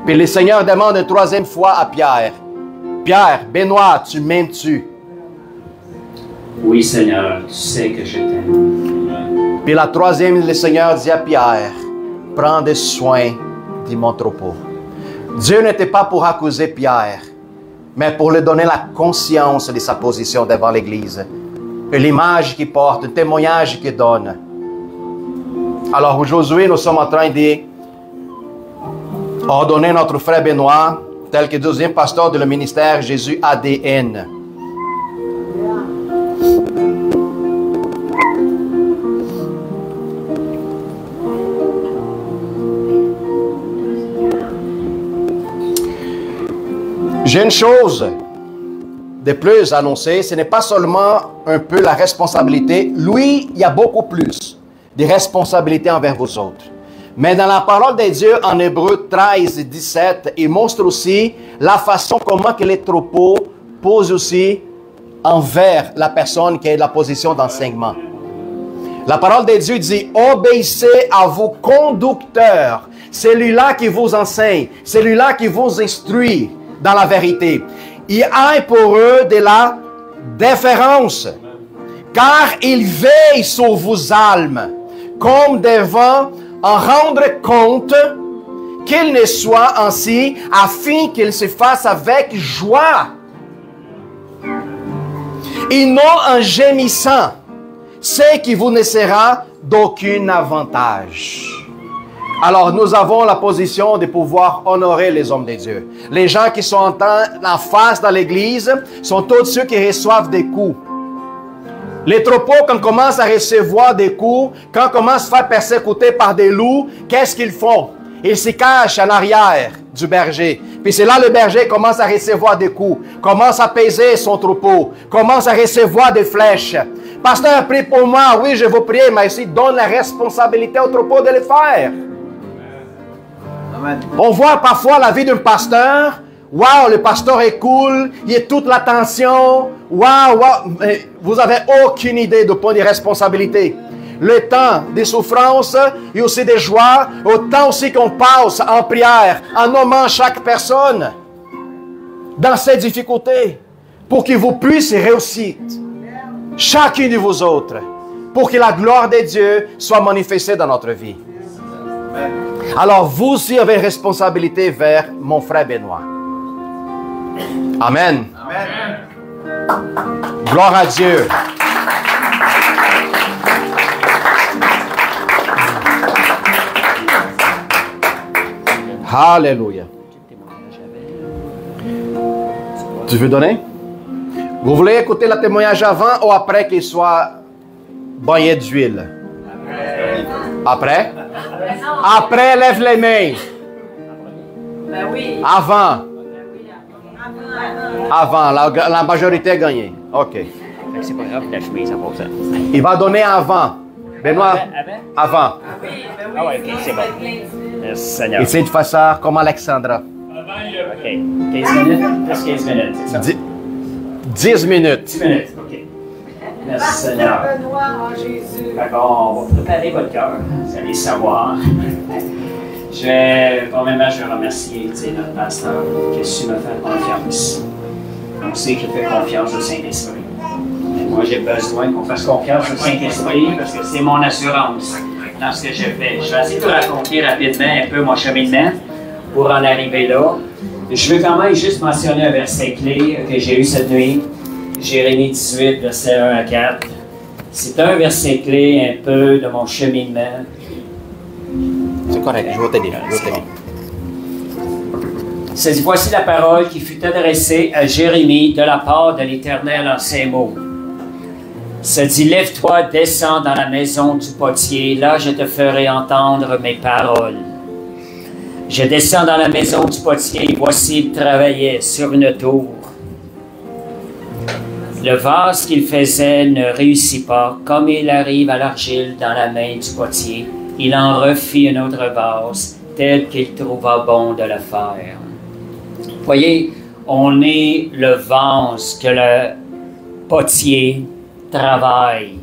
Puis le Seigneur demande une 3e fois à Pierre, Pierre, Benoît, tu m'aimes-tu? Oui, Seigneur, tu sais que je t'aime. Puis la 3e, le Seigneur dit à Pierre, prends des soins de mon troupeau. Dieu n'était pas pour accuser Pierre, mais pour lui donner la conscience de sa position devant l'Église. Et l'image qu'il porte, le témoignage qu'il donne. Alors aujourd'hui, nous sommes en train de ordonner notre frère Benoît, tel que 12e pasteur de le ministère Jésus ADN. J'ai une chose de plus à annoncer, ce n'est pas seulement un peu la responsabilité. Lui, il y a beaucoup plus de responsabilités envers vous autres. Mais dans la parole de Dieu, en Hébreux 13 et 17, il montre aussi la façon comment que les troupeaux posent aussi envers la personne qui est dans la position d'enseignement. La parole de Dieu dit, obéissez à vos conducteurs, celui-là qui vous enseigne, celui-là qui vous instruit dans la vérité. Il a pour eux de la déférence, car il veille sur vos âmes, comme devant en rendre compte, qu'il ne soit ainsi, afin qu'il se fasse avec joie, et non en gémissant, ce qui vous ne sera d'aucun avantage. Alors, nous avons la position de pouvoir honorer les hommes de Dieu. Les gens qui sont en face dans l'Église sont tous ceux qui reçoivent des coups. Les troupeaux, quand commencent à recevoir des coups, quand commencent à se faire persécuter par des loups, qu'est-ce qu'ils font? Ils se cachent en arrière du berger. Puis c'est là le berger commence à recevoir des coups, commence à peser son troupeau, commence à recevoir des flèches. Pasteur, prie pour moi. Oui, je vous prie, mais ici, donne la responsabilité au troupeau de le faire. Amen. On voit parfois la vie d'un pasteur. Waouh, le pasteur est cool, il y a toute l'attention. Waouh, waouh. Vous n'avez aucune idée du point de responsabilité. Le temps des souffrances et aussi des joies, autant aussi qu'on passe en prière, en nommant chaque personne dans ses difficultés, pour que vous puissiez réussir, chacun de vous autres, pour que la gloire de Dieu soit manifestée dans notre vie. Alors, vous aussi avez une responsabilité vers mon frère Benoît. Amen. Amen. Gloire à Dieu. Alléluia. Tu veux donner? Vous voulez écouter le témoignage avant ou après qu'il soit baigné d'huile? Après? Après, lève les mains. Ben oui. Avant. Avant, la majorité a gagné. OK. C'est pas grave, la chemise, ça vaut ça. Il va donner avant. Benoît, avant. Ah ouais, ok, c'est bon. Merci Seigneur. Essaye de faire ça comme Alexandra. OK. 15 minutes? Plus 15 minutes, c'est ça? 10 minutes. 10 minutes, OK. Merci Seigneur. D'accord, on va préparer votre cœur. Vous allez savoir. Premièrement, je vais remercier notre pasteur qui a su me faire confiance. On sait qu'il fait confiance au Saint-Esprit. Moi, j'ai besoin qu'on fasse confiance au Saint-Esprit parce que c'est mon assurance dans ce que je fais. Je vais essayer de vous raconter rapidement un peu mon cheminement pour en arriver là. Je veux quand même juste mentionner un verset clé que j'ai eu cette nuit. Jérémie 18, verset 1 à 4. C'est un verset clé un peu de mon cheminement. C'est correct, je vais t'aider. C'est voici la parole qui fut adressée à Jérémie de la part de l'Éternel en ces mots. Se dit, lève-toi, descends dans la maison du potier, là je te ferai entendre mes paroles. Je descends dans la maison du potier, voici il travaillait sur une tour. Le vase qu'il faisait ne réussit pas, comme il arrive à l'argile dans la main du potier. Il en refit un autre vase, tel qu'il trouva bon de le faire. Voyez, on est le vase que le potier travaille.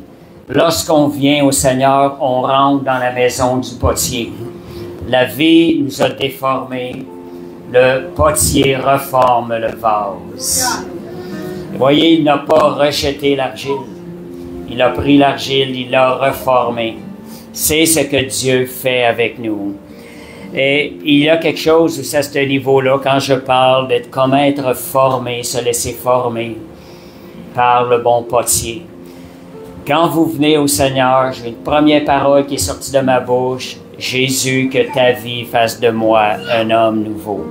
Lorsqu'on vient au Seigneur, on rentre dans la maison du potier. La vie nous a déformés. Le potier reforme le vase. Voyez, il n'a pas rejeté l'argile. Il a pris l'argile, il l'a reformé. C'est ce que Dieu fait avec nous. Et il y a quelque chose aussi à ce niveau-là, quand je parle d'être comme être formé, se laisser former par le bon potier. Quand vous venez au Seigneur, j'ai une première parole qui est sortie de ma bouche. Jésus, que ta vie fasse de moi un homme nouveau.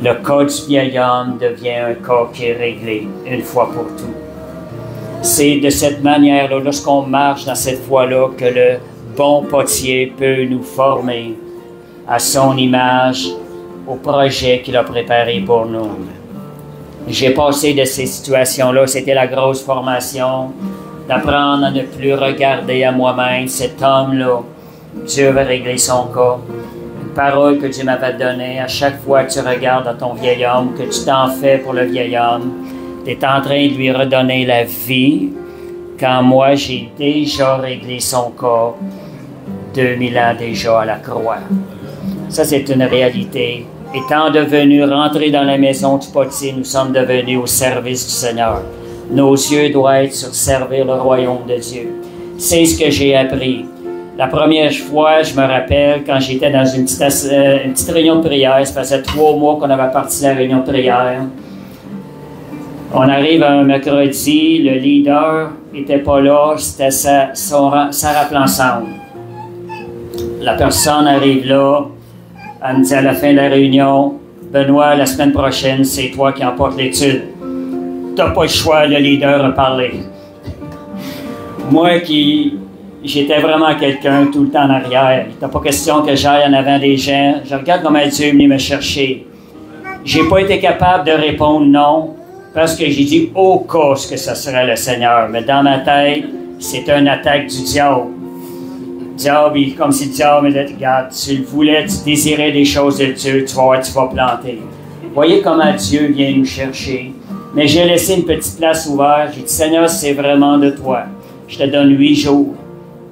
Le cas du vieil homme devient un cas qui est réglé une fois pour tout. C'est de cette manière-là, lorsqu'on marche dans cette voie-là, que le bon potier peut nous former à son image, au projet qu'il a préparé pour nous. J'ai passé de ces situations-là, c'était la grosse formation, d'apprendre à ne plus regarder à moi-même cet homme-là. Dieu va régler son cas. Une parole que Dieu m'avait donnée, à chaque fois que tu regardes à ton vieil homme, que tu t'en fais pour le vieil homme, tu es en train de lui redonner la vie, quand moi j'ai déjà réglé son cas 2000 ans déjà à la croix. Ça, c'est une réalité. Étant devenus rentrés dans la maison du potier, nous sommes devenus au service du Seigneur. Nos yeux doivent être sur servir le royaume de Dieu. C'est ce que j'ai appris. La première fois, je me rappelle, quand j'étais dans une petite réunion de prière, ça faisait 3 mois qu'on avait parti de la réunion de prière. On arrive un mercredi, le leader n'était pas là, c'était Sarah Plançante. La personne arrive là, elle me dit à la fin de la réunion, Benoît, la semaine prochaine, c'est toi qui emportes l'étude. T'as pas le choix, le leader a parlé. Moi qui j'étais vraiment quelqu'un tout le temps en arrière. Il n'était pas question que j'aille en avant des gens. Je regarde comment Dieu est venu me chercher. J'ai pas été capable de répondre non, parce que j'ai dit au cas que ce serait le Seigneur. Mais dans ma tête, c'est une attaque du diable. Comme si le diable me dit, regarde, tu le voulais, tu désirais des choses de Dieu, tu vas voir, tu vas planter. Voyez comment Dieu vient nous chercher. Mais j'ai laissé une petite place ouverte. J'ai dit, Seigneur, c'est vraiment de toi. Je te donne 8 jours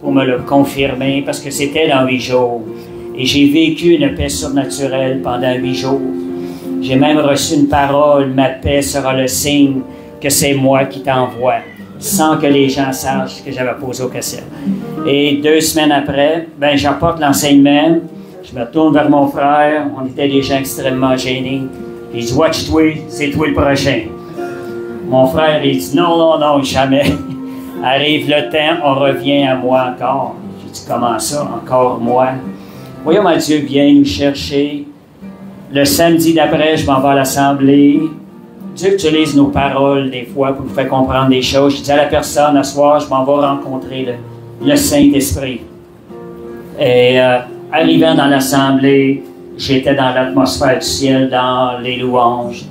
pour me le confirmer, parce que c'était dans 8 jours. Et j'ai vécu une paix surnaturelle pendant 8 jours. J'ai même reçu une parole, ma paix sera le signe que c'est moi qui t'envoie, sans que les gens sachent que j'avais posé aux questions. Et 2 semaines après, ben, j'apporte l'enseignement, je me tourne vers mon frère, on était des gens extrêmement gênés. Il dit, watch-toi, c'est toi le prochain. Mon frère, il dit, non, non, non, jamais. Arrive le temps, on revient à moi encore. J'ai dit, comment ça, encore moi? Voyez comment Dieu vient nous chercher. Le samedi d'après, je m'en vais à l'assemblée. Dieu utilise nos paroles des fois pour nous faire comprendre des choses. Je dis à la personne, ce soir, je m'en vais rencontrer le Saint-Esprit. Et arrivant dans l'assemblée, j'étais dans l'atmosphère du ciel, dans les louanges.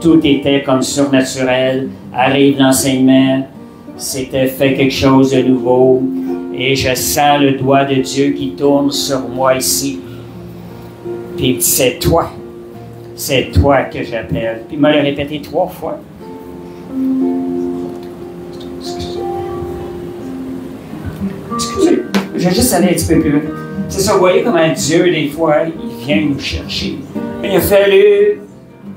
Tout était comme surnaturel. Arrive l'enseignement, c'était fait quelque chose de nouveau. Et je sens le doigt de Dieu qui tourne sur moi ici. Puis il me dit, c'est toi que j'appelle. Puis il m'a le répété 3 fois. Excusez, je vais juste aller un petit peu plus vite. C'est ça, vous voyez comment Dieu, des fois, il vient nous chercher. Mais il a fallu,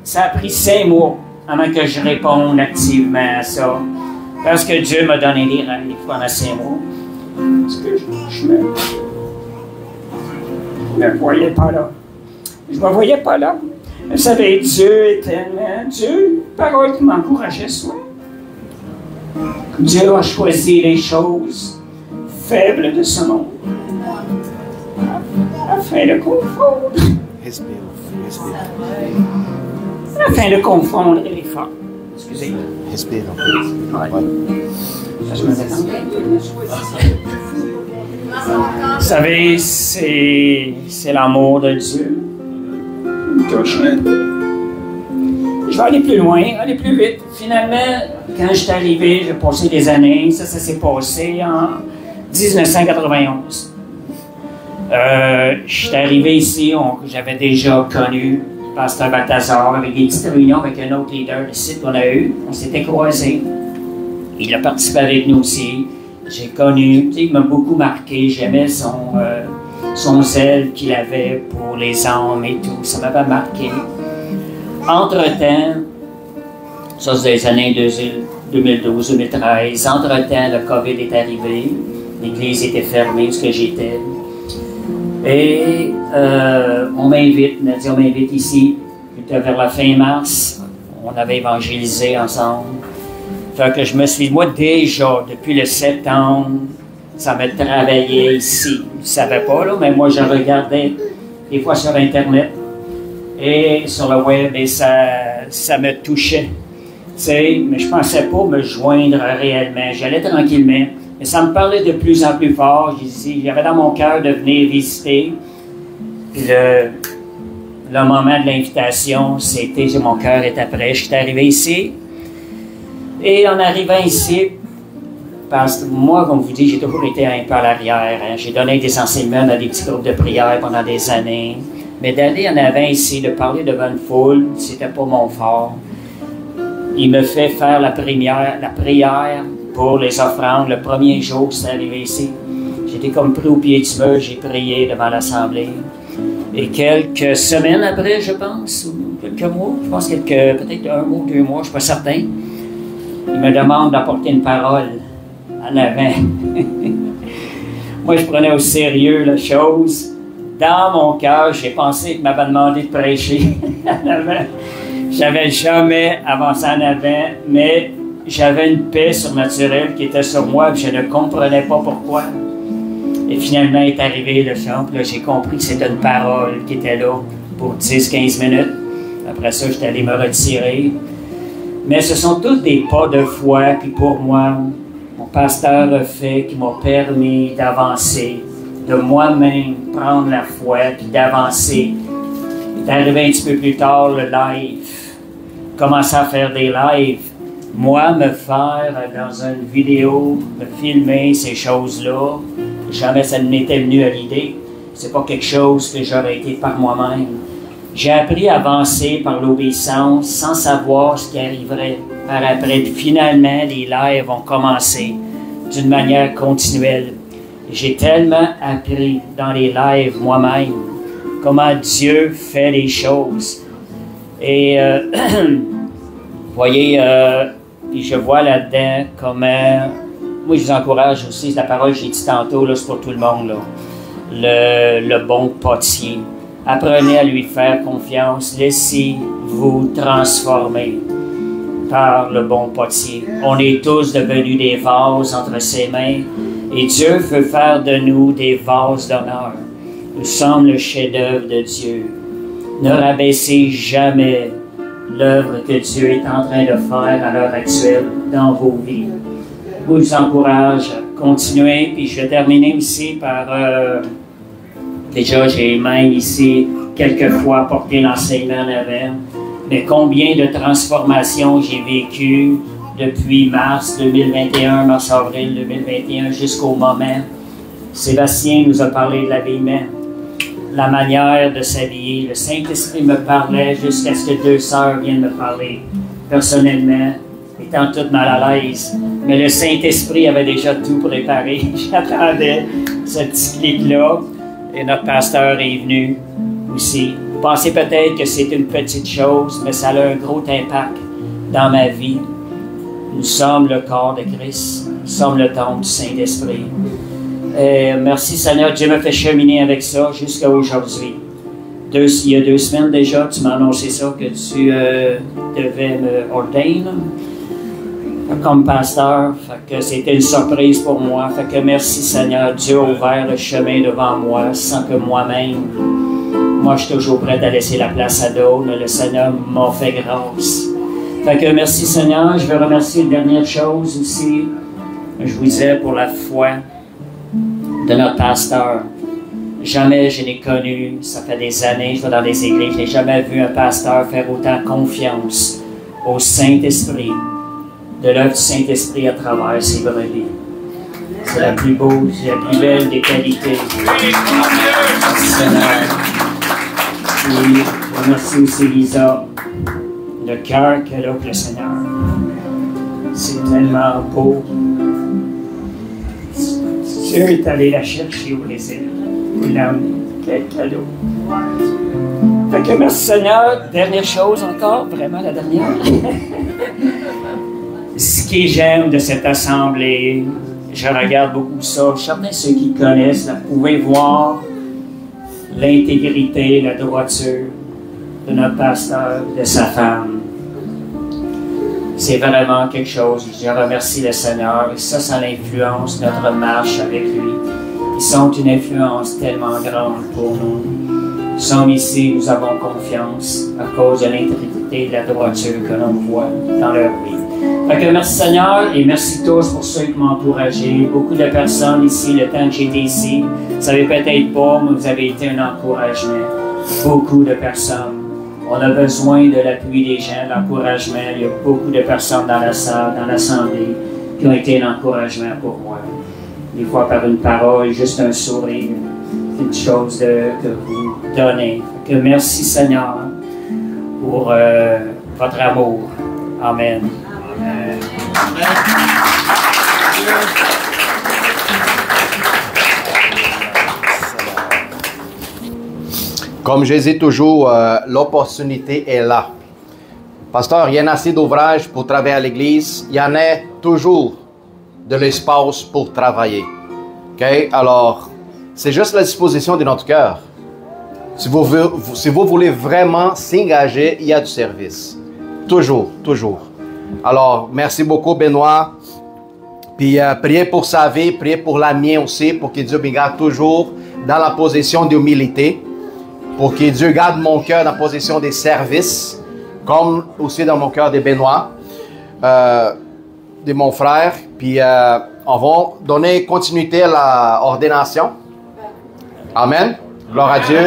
ça a pris 5 mois avant que je réponde activement à ça. Parce que Dieu m'a donné des rêves, des fois, pendant 5 mois. Est-ce que je me voyais pas là? Je ne me voyais pas là. Vous savez, Dieu est tellement... Dieu, parole qui m'encourageait souvent. Dieu a choisi les choses faibles de ce monde afin de confondre. Afin de confondre les forts. Excusez. Respire. Ouais. Je me détends. Vous savez, c'est l'amour de Dieu. Je vais aller plus loin, aller plus vite. Finalement, quand je suis arrivé, j'ai passé des années, ça s'est passé en 1991. Je suis arrivé ici, j'avais déjà connu Pasteur Balthazar avec des petites réunions avec un autre leader de site qu'on a eu. On s'était croisés. Il a participé avec nous aussi. J'ai connu, il m'a beaucoup marqué, j'aimais son zèle qu'il avait pour les âmes et tout, ça m'avait marqué. Entre-temps, ça c'est des années 2012-2013, entre-temps, le COVID est arrivé, l'église était fermée, où j'étais. Et on m'invite, Nadia m'invite ici, vers la fin mars, on avait évangélisé ensemble. Fait que je me suis dit, moi déjà, depuis le septembre, ça me travaillait ici. Je ne savais pas, là, mais moi je regardais des fois sur Internet et sur le web et ça me touchait. Mais je ne pensais pas me joindre réellement. J'allais tranquillement. Mais ça me parlait de plus en plus fort. J'avais dans mon cœur de venir visiter. Puis le moment de l'invitation, c'était, mon cœur était prêt. Je suis arrivé ici. Et en arrivant ici, parce que moi, comme vous dites, j'ai toujours été un peu à l'arrière. Hein. J'ai donné des enseignements dans des petits groupes de prière pendant des années. Mais d'aller en avant ici, de parler devant une foule, c'était pas mon fort. Il me fait faire la prière pour les offrandes. Le premier jour que c'est arrivé ici, j'étais comme pris au pied du mur, j'ai prié devant l'assemblée. Et quelques semaines après, je pense, ou quelques mois, je pense peut-être 1 mois, 2 mois, je ne suis pas certain, il me demande d'apporter une parole en avant. Moi, je prenais au sérieux la chose. Dans mon cœur, j'ai pensé qu'il m'avait demandé de prêcher en avant. J'avais jamais avancé en avant, mais j'avais une paix surnaturelle qui était sur moi, et je ne comprenais pas pourquoi. Et finalement est arrivé le chant, puis là j'ai compris que c'était une parole qui était là pour 10-15 minutes. Après ça, j'étais allé me retirer. Mais ce sont tous des pas de foi, puis pour moi, mon pasteur a fait qui m'a permis d'avancer, de moi-même prendre la foi puis d'avancer. Il est arrivé un petit peu plus tard le live. Commencer à faire des lives. Moi, me faire dans une vidéo, me filmer ces choses-là, jamais ça ne m'était venu à l'idée. C'est pas quelque chose que j'aurais été par moi-même. J'ai appris à avancer par l'obéissance sans savoir ce qui arriverait par après. Puis finalement, les lives ont commencé d'une manière continuelle. J'ai tellement appris dans les lives moi-même comment Dieu fait les choses. Et vous voyez, je vois là-dedans comment... Moi, je vous encourage aussi, la parole que j'ai dit tantôt, c'est pour tout le monde, là. Le bon potier. Apprenez à lui faire confiance. Laissez-vous transformer par le bon potier. On est tous devenus des vases entre ses mains et Dieu veut faire de nous des vases d'honneur. Nous sommes le chef-d'œuvre de Dieu. Ne rabaissez jamais l'œuvre que Dieu est en train de faire à l'heure actuelle dans vos vies. Je vous encourage à continuer, puis je vais terminer aussi par... déjà, j'ai même ici quelques fois porté l'enseignement en avant, mais combien de transformations j'ai vécues depuis mars 2021, mars-avril 2021, jusqu'au moment. Sébastien nous a parlé de l'habillement, la manière de s'habiller. Le Saint-Esprit me parlait jusqu'à ce que 2 sœurs viennent me parler. Personnellement, étant toute mal à l'aise, mais le Saint-Esprit avait déjà tout préparé. J'attendais ce petit clic-là et notre pasteur est venu aussi. Vous pensez peut-être que c'est une petite chose, mais ça a un gros impact dans ma vie. Nous sommes le corps de Christ. Nous sommes le temple du Saint-Esprit. Merci Seigneur, Dieu m'a fait cheminer avec ça jusqu'à aujourd'hui. Il y a 2 semaines déjà, tu m'as annoncé ça, que tu devais me ordainer comme pasteur. Fait que c'était une surprise pour moi. Fait que merci Seigneur, Dieu a ouvert le chemin devant moi sans que moi-même, moi je suis toujours prêt à laisser la place à d'autres, mais le Seigneur m'a fait grâce. Fait que merci Seigneur, je veux remercier une dernière chose aussi. Je vous disais pour la foi de notre pasteur. Jamais je l'ai connu, ça fait des années, je vais dans des églises, je n'ai jamais vu un pasteur faire autant confiance au Saint-Esprit, de l'œuvre du Saint-Esprit à travers ses brebis. C'est la plus beau, c'est la plus belle des qualités. Merci Seigneur. Et je remercie aussi Lisa, le cœur qu'elle a pour le Seigneur. C'est tellement beau. Dieu est allé la chercher au Brésil. Il l'a amené. Quel cadeau. Fait que merci Seigneur. Dernière chose encore, vraiment la dernière. Ce que j'aime de cette assemblée, je regarde beaucoup ça. Certains ceux qui connaissent, là, vous pouvez voir l'intégrité, la droiture de notre pasteur, de sa femme. C'est vraiment quelque chose. Je remercie le Seigneur. Et ça l'influence notre marche avec lui. Ils sont une influence tellement grande pour nous. Nous sommes ici, nous avons confiance à cause de l'intégrité et de la droiture que l'on voit dans leur vie. Fait que merci Seigneur et merci tous pour ceux qui m'ont encouragé. Beaucoup de personnes ici, le temps que j'étais ici, vous ne savez peut-être pas, mais vous avez été un encouragement. Beaucoup de personnes. On a besoin de l'appui des gens, de l'encouragement. Il y a beaucoup de personnes dans la salle, dans l'assemblée, qui ont été un encouragement pour moi. Des fois par une parole, juste un sourire, quelque chose que vous donnez. Que merci Seigneur pour votre amour. Amen. Amen. Comme je dis toujours, l'opportunité est là. Pasteur, il y en a assez d'ouvrages pour travailler à l'église. Il y en a toujours de l'espace pour travailler. OK? Alors, c'est juste la disposition de notre cœur. Si vous voulez vraiment s'engager, il y a du service. Toujours, toujours. Alors, merci beaucoup, Benoît. Puis, priez pour sa vie, priez pour la mienne aussi, pour que Dieu me garde toujours dans la position d'humilité. Pour que Dieu garde mon cœur dans la position des services, comme aussi dans mon cœur de Benoît, de mon frère. Puis on va donner continuité à l'ordination. Amen. Gloire à Dieu.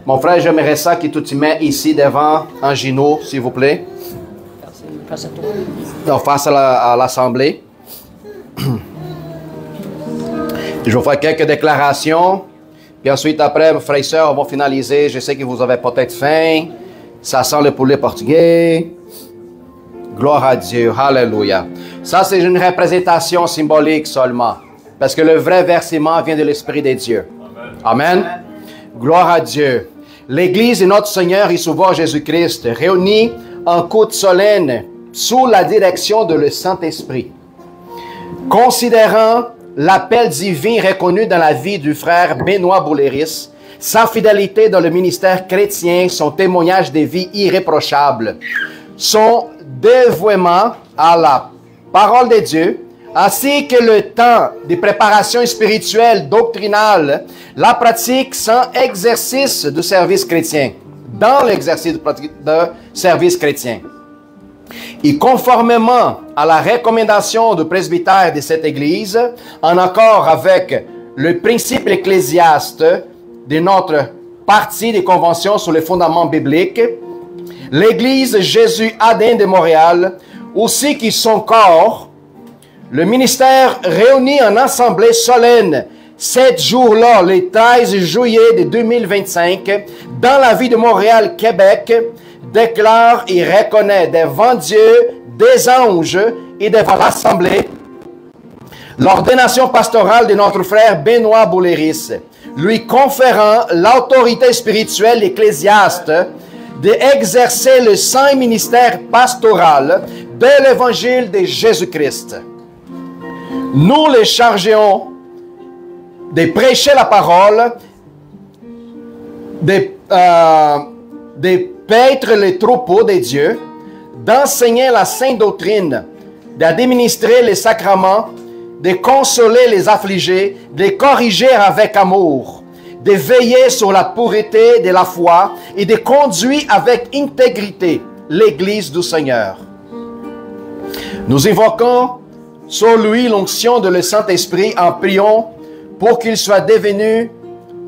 Mon frère, j'aimerais ça que tu te mets ici devant un genou, s'il vous plaît. Non, face à l'assemblée. Je vais faire quelques déclarations. Puis ensuite, après, mes frères et sœurs, on va finaliser. Je sais que vous avez peut-être faim. Ça sent le poulet portugais. Gloire à Dieu. Alléluia. Ça, c'est une représentation symbolique seulement. Parce que le vrai versement vient de l'Esprit de Dieu. Amen. Gloire à Dieu. L'Église de notre Seigneur et Sauveur Jésus-Christ, réunie en culte solennel sous la direction de le Saint-Esprit, considérant l'appel divin reconnu dans la vie du frère Benoît Bouléris, sa fidélité dans le ministère chrétien, son témoignage de vie irréprochable, son dévouement à la parole de Dieu, ainsi que le temps de préparation spirituelle, doctrinale, la pratique sans exercice du service chrétien, dans l'exercice de service chrétien. Et conformément à la recommandation du presbytère de cette Église, en accord avec le principe ecclésiaste de notre partie des conventions sur les fondements bibliques, l'Église Jésus ADN de Montréal, aussi que son corps, le ministère réuni en assemblée solennelle 7 jours-là, le 13 juillet de 2025, dans la ville de Montréal, Québec, déclare et reconnaît devant Dieu, des anges et devant l'Assemblée l'ordination pastorale de notre frère Benoît Bouléris, lui conférant l'autorité spirituelle ecclésiaste d'exercer le saint ministère pastoral de l'Évangile de Jésus-Christ. Nous les chargeons de prêcher la parole, de paître les troupeaux de Dieu, d'enseigner la sainte doctrine, d'administrer les sacrements, de consoler les affligés, de corriger avec amour, de veiller sur la pureté de la foi et de conduire avec intégrité l'Église du Seigneur. Nous invoquons sur lui l'onction de le Saint-Esprit en priant pour qu'il soit devenu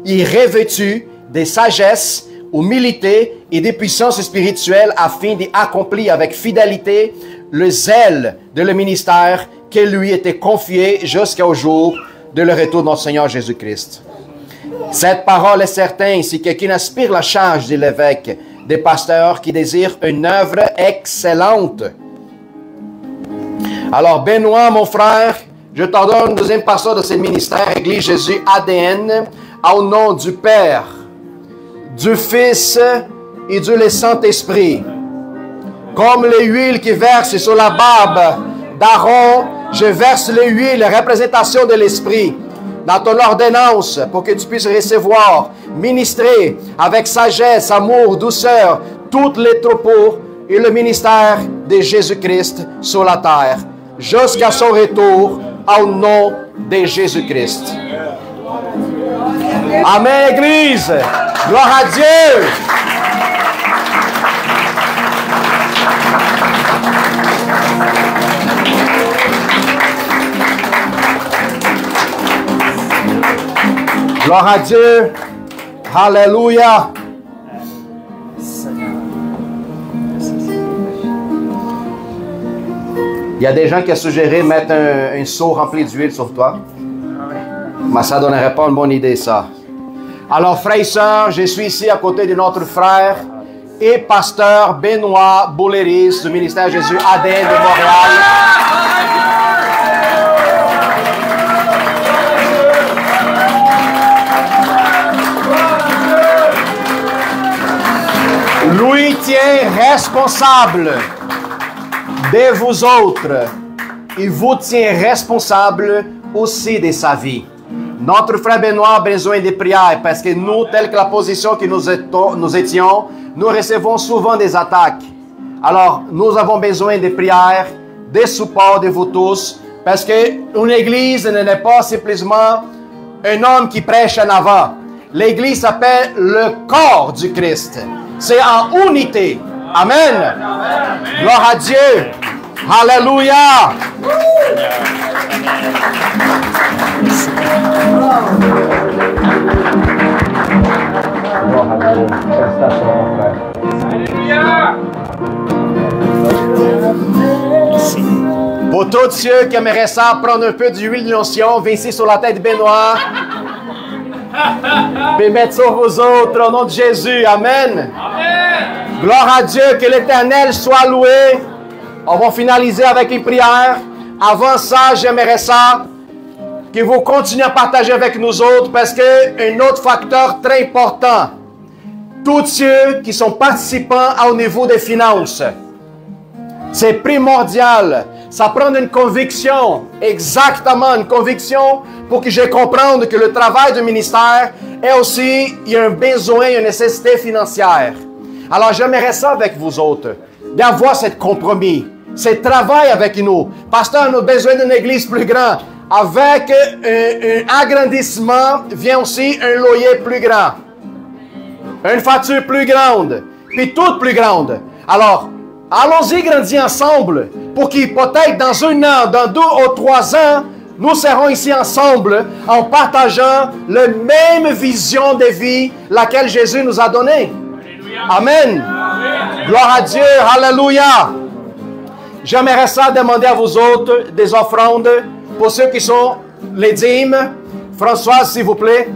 et revêtu de sagesse, humilité et de puissance spirituelle afin d'accomplir avec fidélité le zèle de le ministère qui lui était confié jusqu'au jour de le retour de notre Seigneur Jésus-Christ. Cette parole est certaine si quelqu'un aspire la charge de l'évêque, des pasteurs qui désirent une œuvre excellente. Alors, Benoît, mon frère, je t'ordonne, deuxième pasteur de ce ministère, Église Jésus ADN, au nom du Père, du Fils et du Saint-Esprit. Comme l'huile qui verse sur la barbe d'Aaron, je verse l'huile, la représentation de l'Esprit, dans ton ordonnance, pour que tu puisses recevoir, ministrer avec sagesse, amour, douceur, tous les troupeaux et le ministère de Jésus-Christ sur la terre, jusqu'à son retour, au nom de Jésus-Christ. Amen, Église. Gloire à Dieu. Gloire à Dieu. Alléluia. Il y a des gens qui ont suggéré de mettre un seau rempli d'huile sur toi. Mais ça ne donnerait pas une bonne idée, ça. Alors, frères et sœurs, je suis ici à côté de notre frère et pasteur Benoît Bouléris du ministère Jésus ADN de Montréal. Lui tient responsable de vous autres. Il vous tient responsable aussi de sa vie. Notre frère Benoît a besoin de prières parce que nous, telle que la position que nous étions, nous recevons souvent des attaques. Alors, nous avons besoin de prières, de support de vous tous, parce qu'une église n'est pas simplement un homme qui prêche en avant. L'église s'appelle le corps du Christ. C'est en unité. Amen. Gloire à Dieu. Alléluia. Pour tous ceux qui aimeraient ça, prendre un peu d'huile d'onction, ici sur la tête de Benoît. Et mettre sur vous autres au nom de Jésus. Amen. Amen. Gloire à Dieu, que l'Éternel soit loué. On va finaliser avec une prière. Avant ça, j'aimerais ça que vous continuez à partager avec nous autres parce qu'un autre facteur très important, tous ceux qui sont participants au niveau des finances, c'est primordial. Ça prend une conviction, exactement une conviction pour que je comprenne que le travail du ministère est aussi, il y a un besoin, une nécessité financière. Alors j'aimerais ça avec vous autres, d'avoir ce compromis, ce travail avec nous. Pasteur, nous avons besoin d'une église plus grande. Avec un agrandissement vient aussi un loyer plus grand, une facture plus grande, puis toute plus grande. Alors, allons-y grandir ensemble pour qu'il peut-être dans un an, dans 2 ou 3 ans, nous serons ici ensemble en partageant la même vision de vie laquelle Jésus nous a donnée. Amen. Gloire à Dieu. Alléluia. J'aimerais ça demander à vous autres des offrandes pour ceux qui sont les dîmes. Françoise, s'il vous plaît.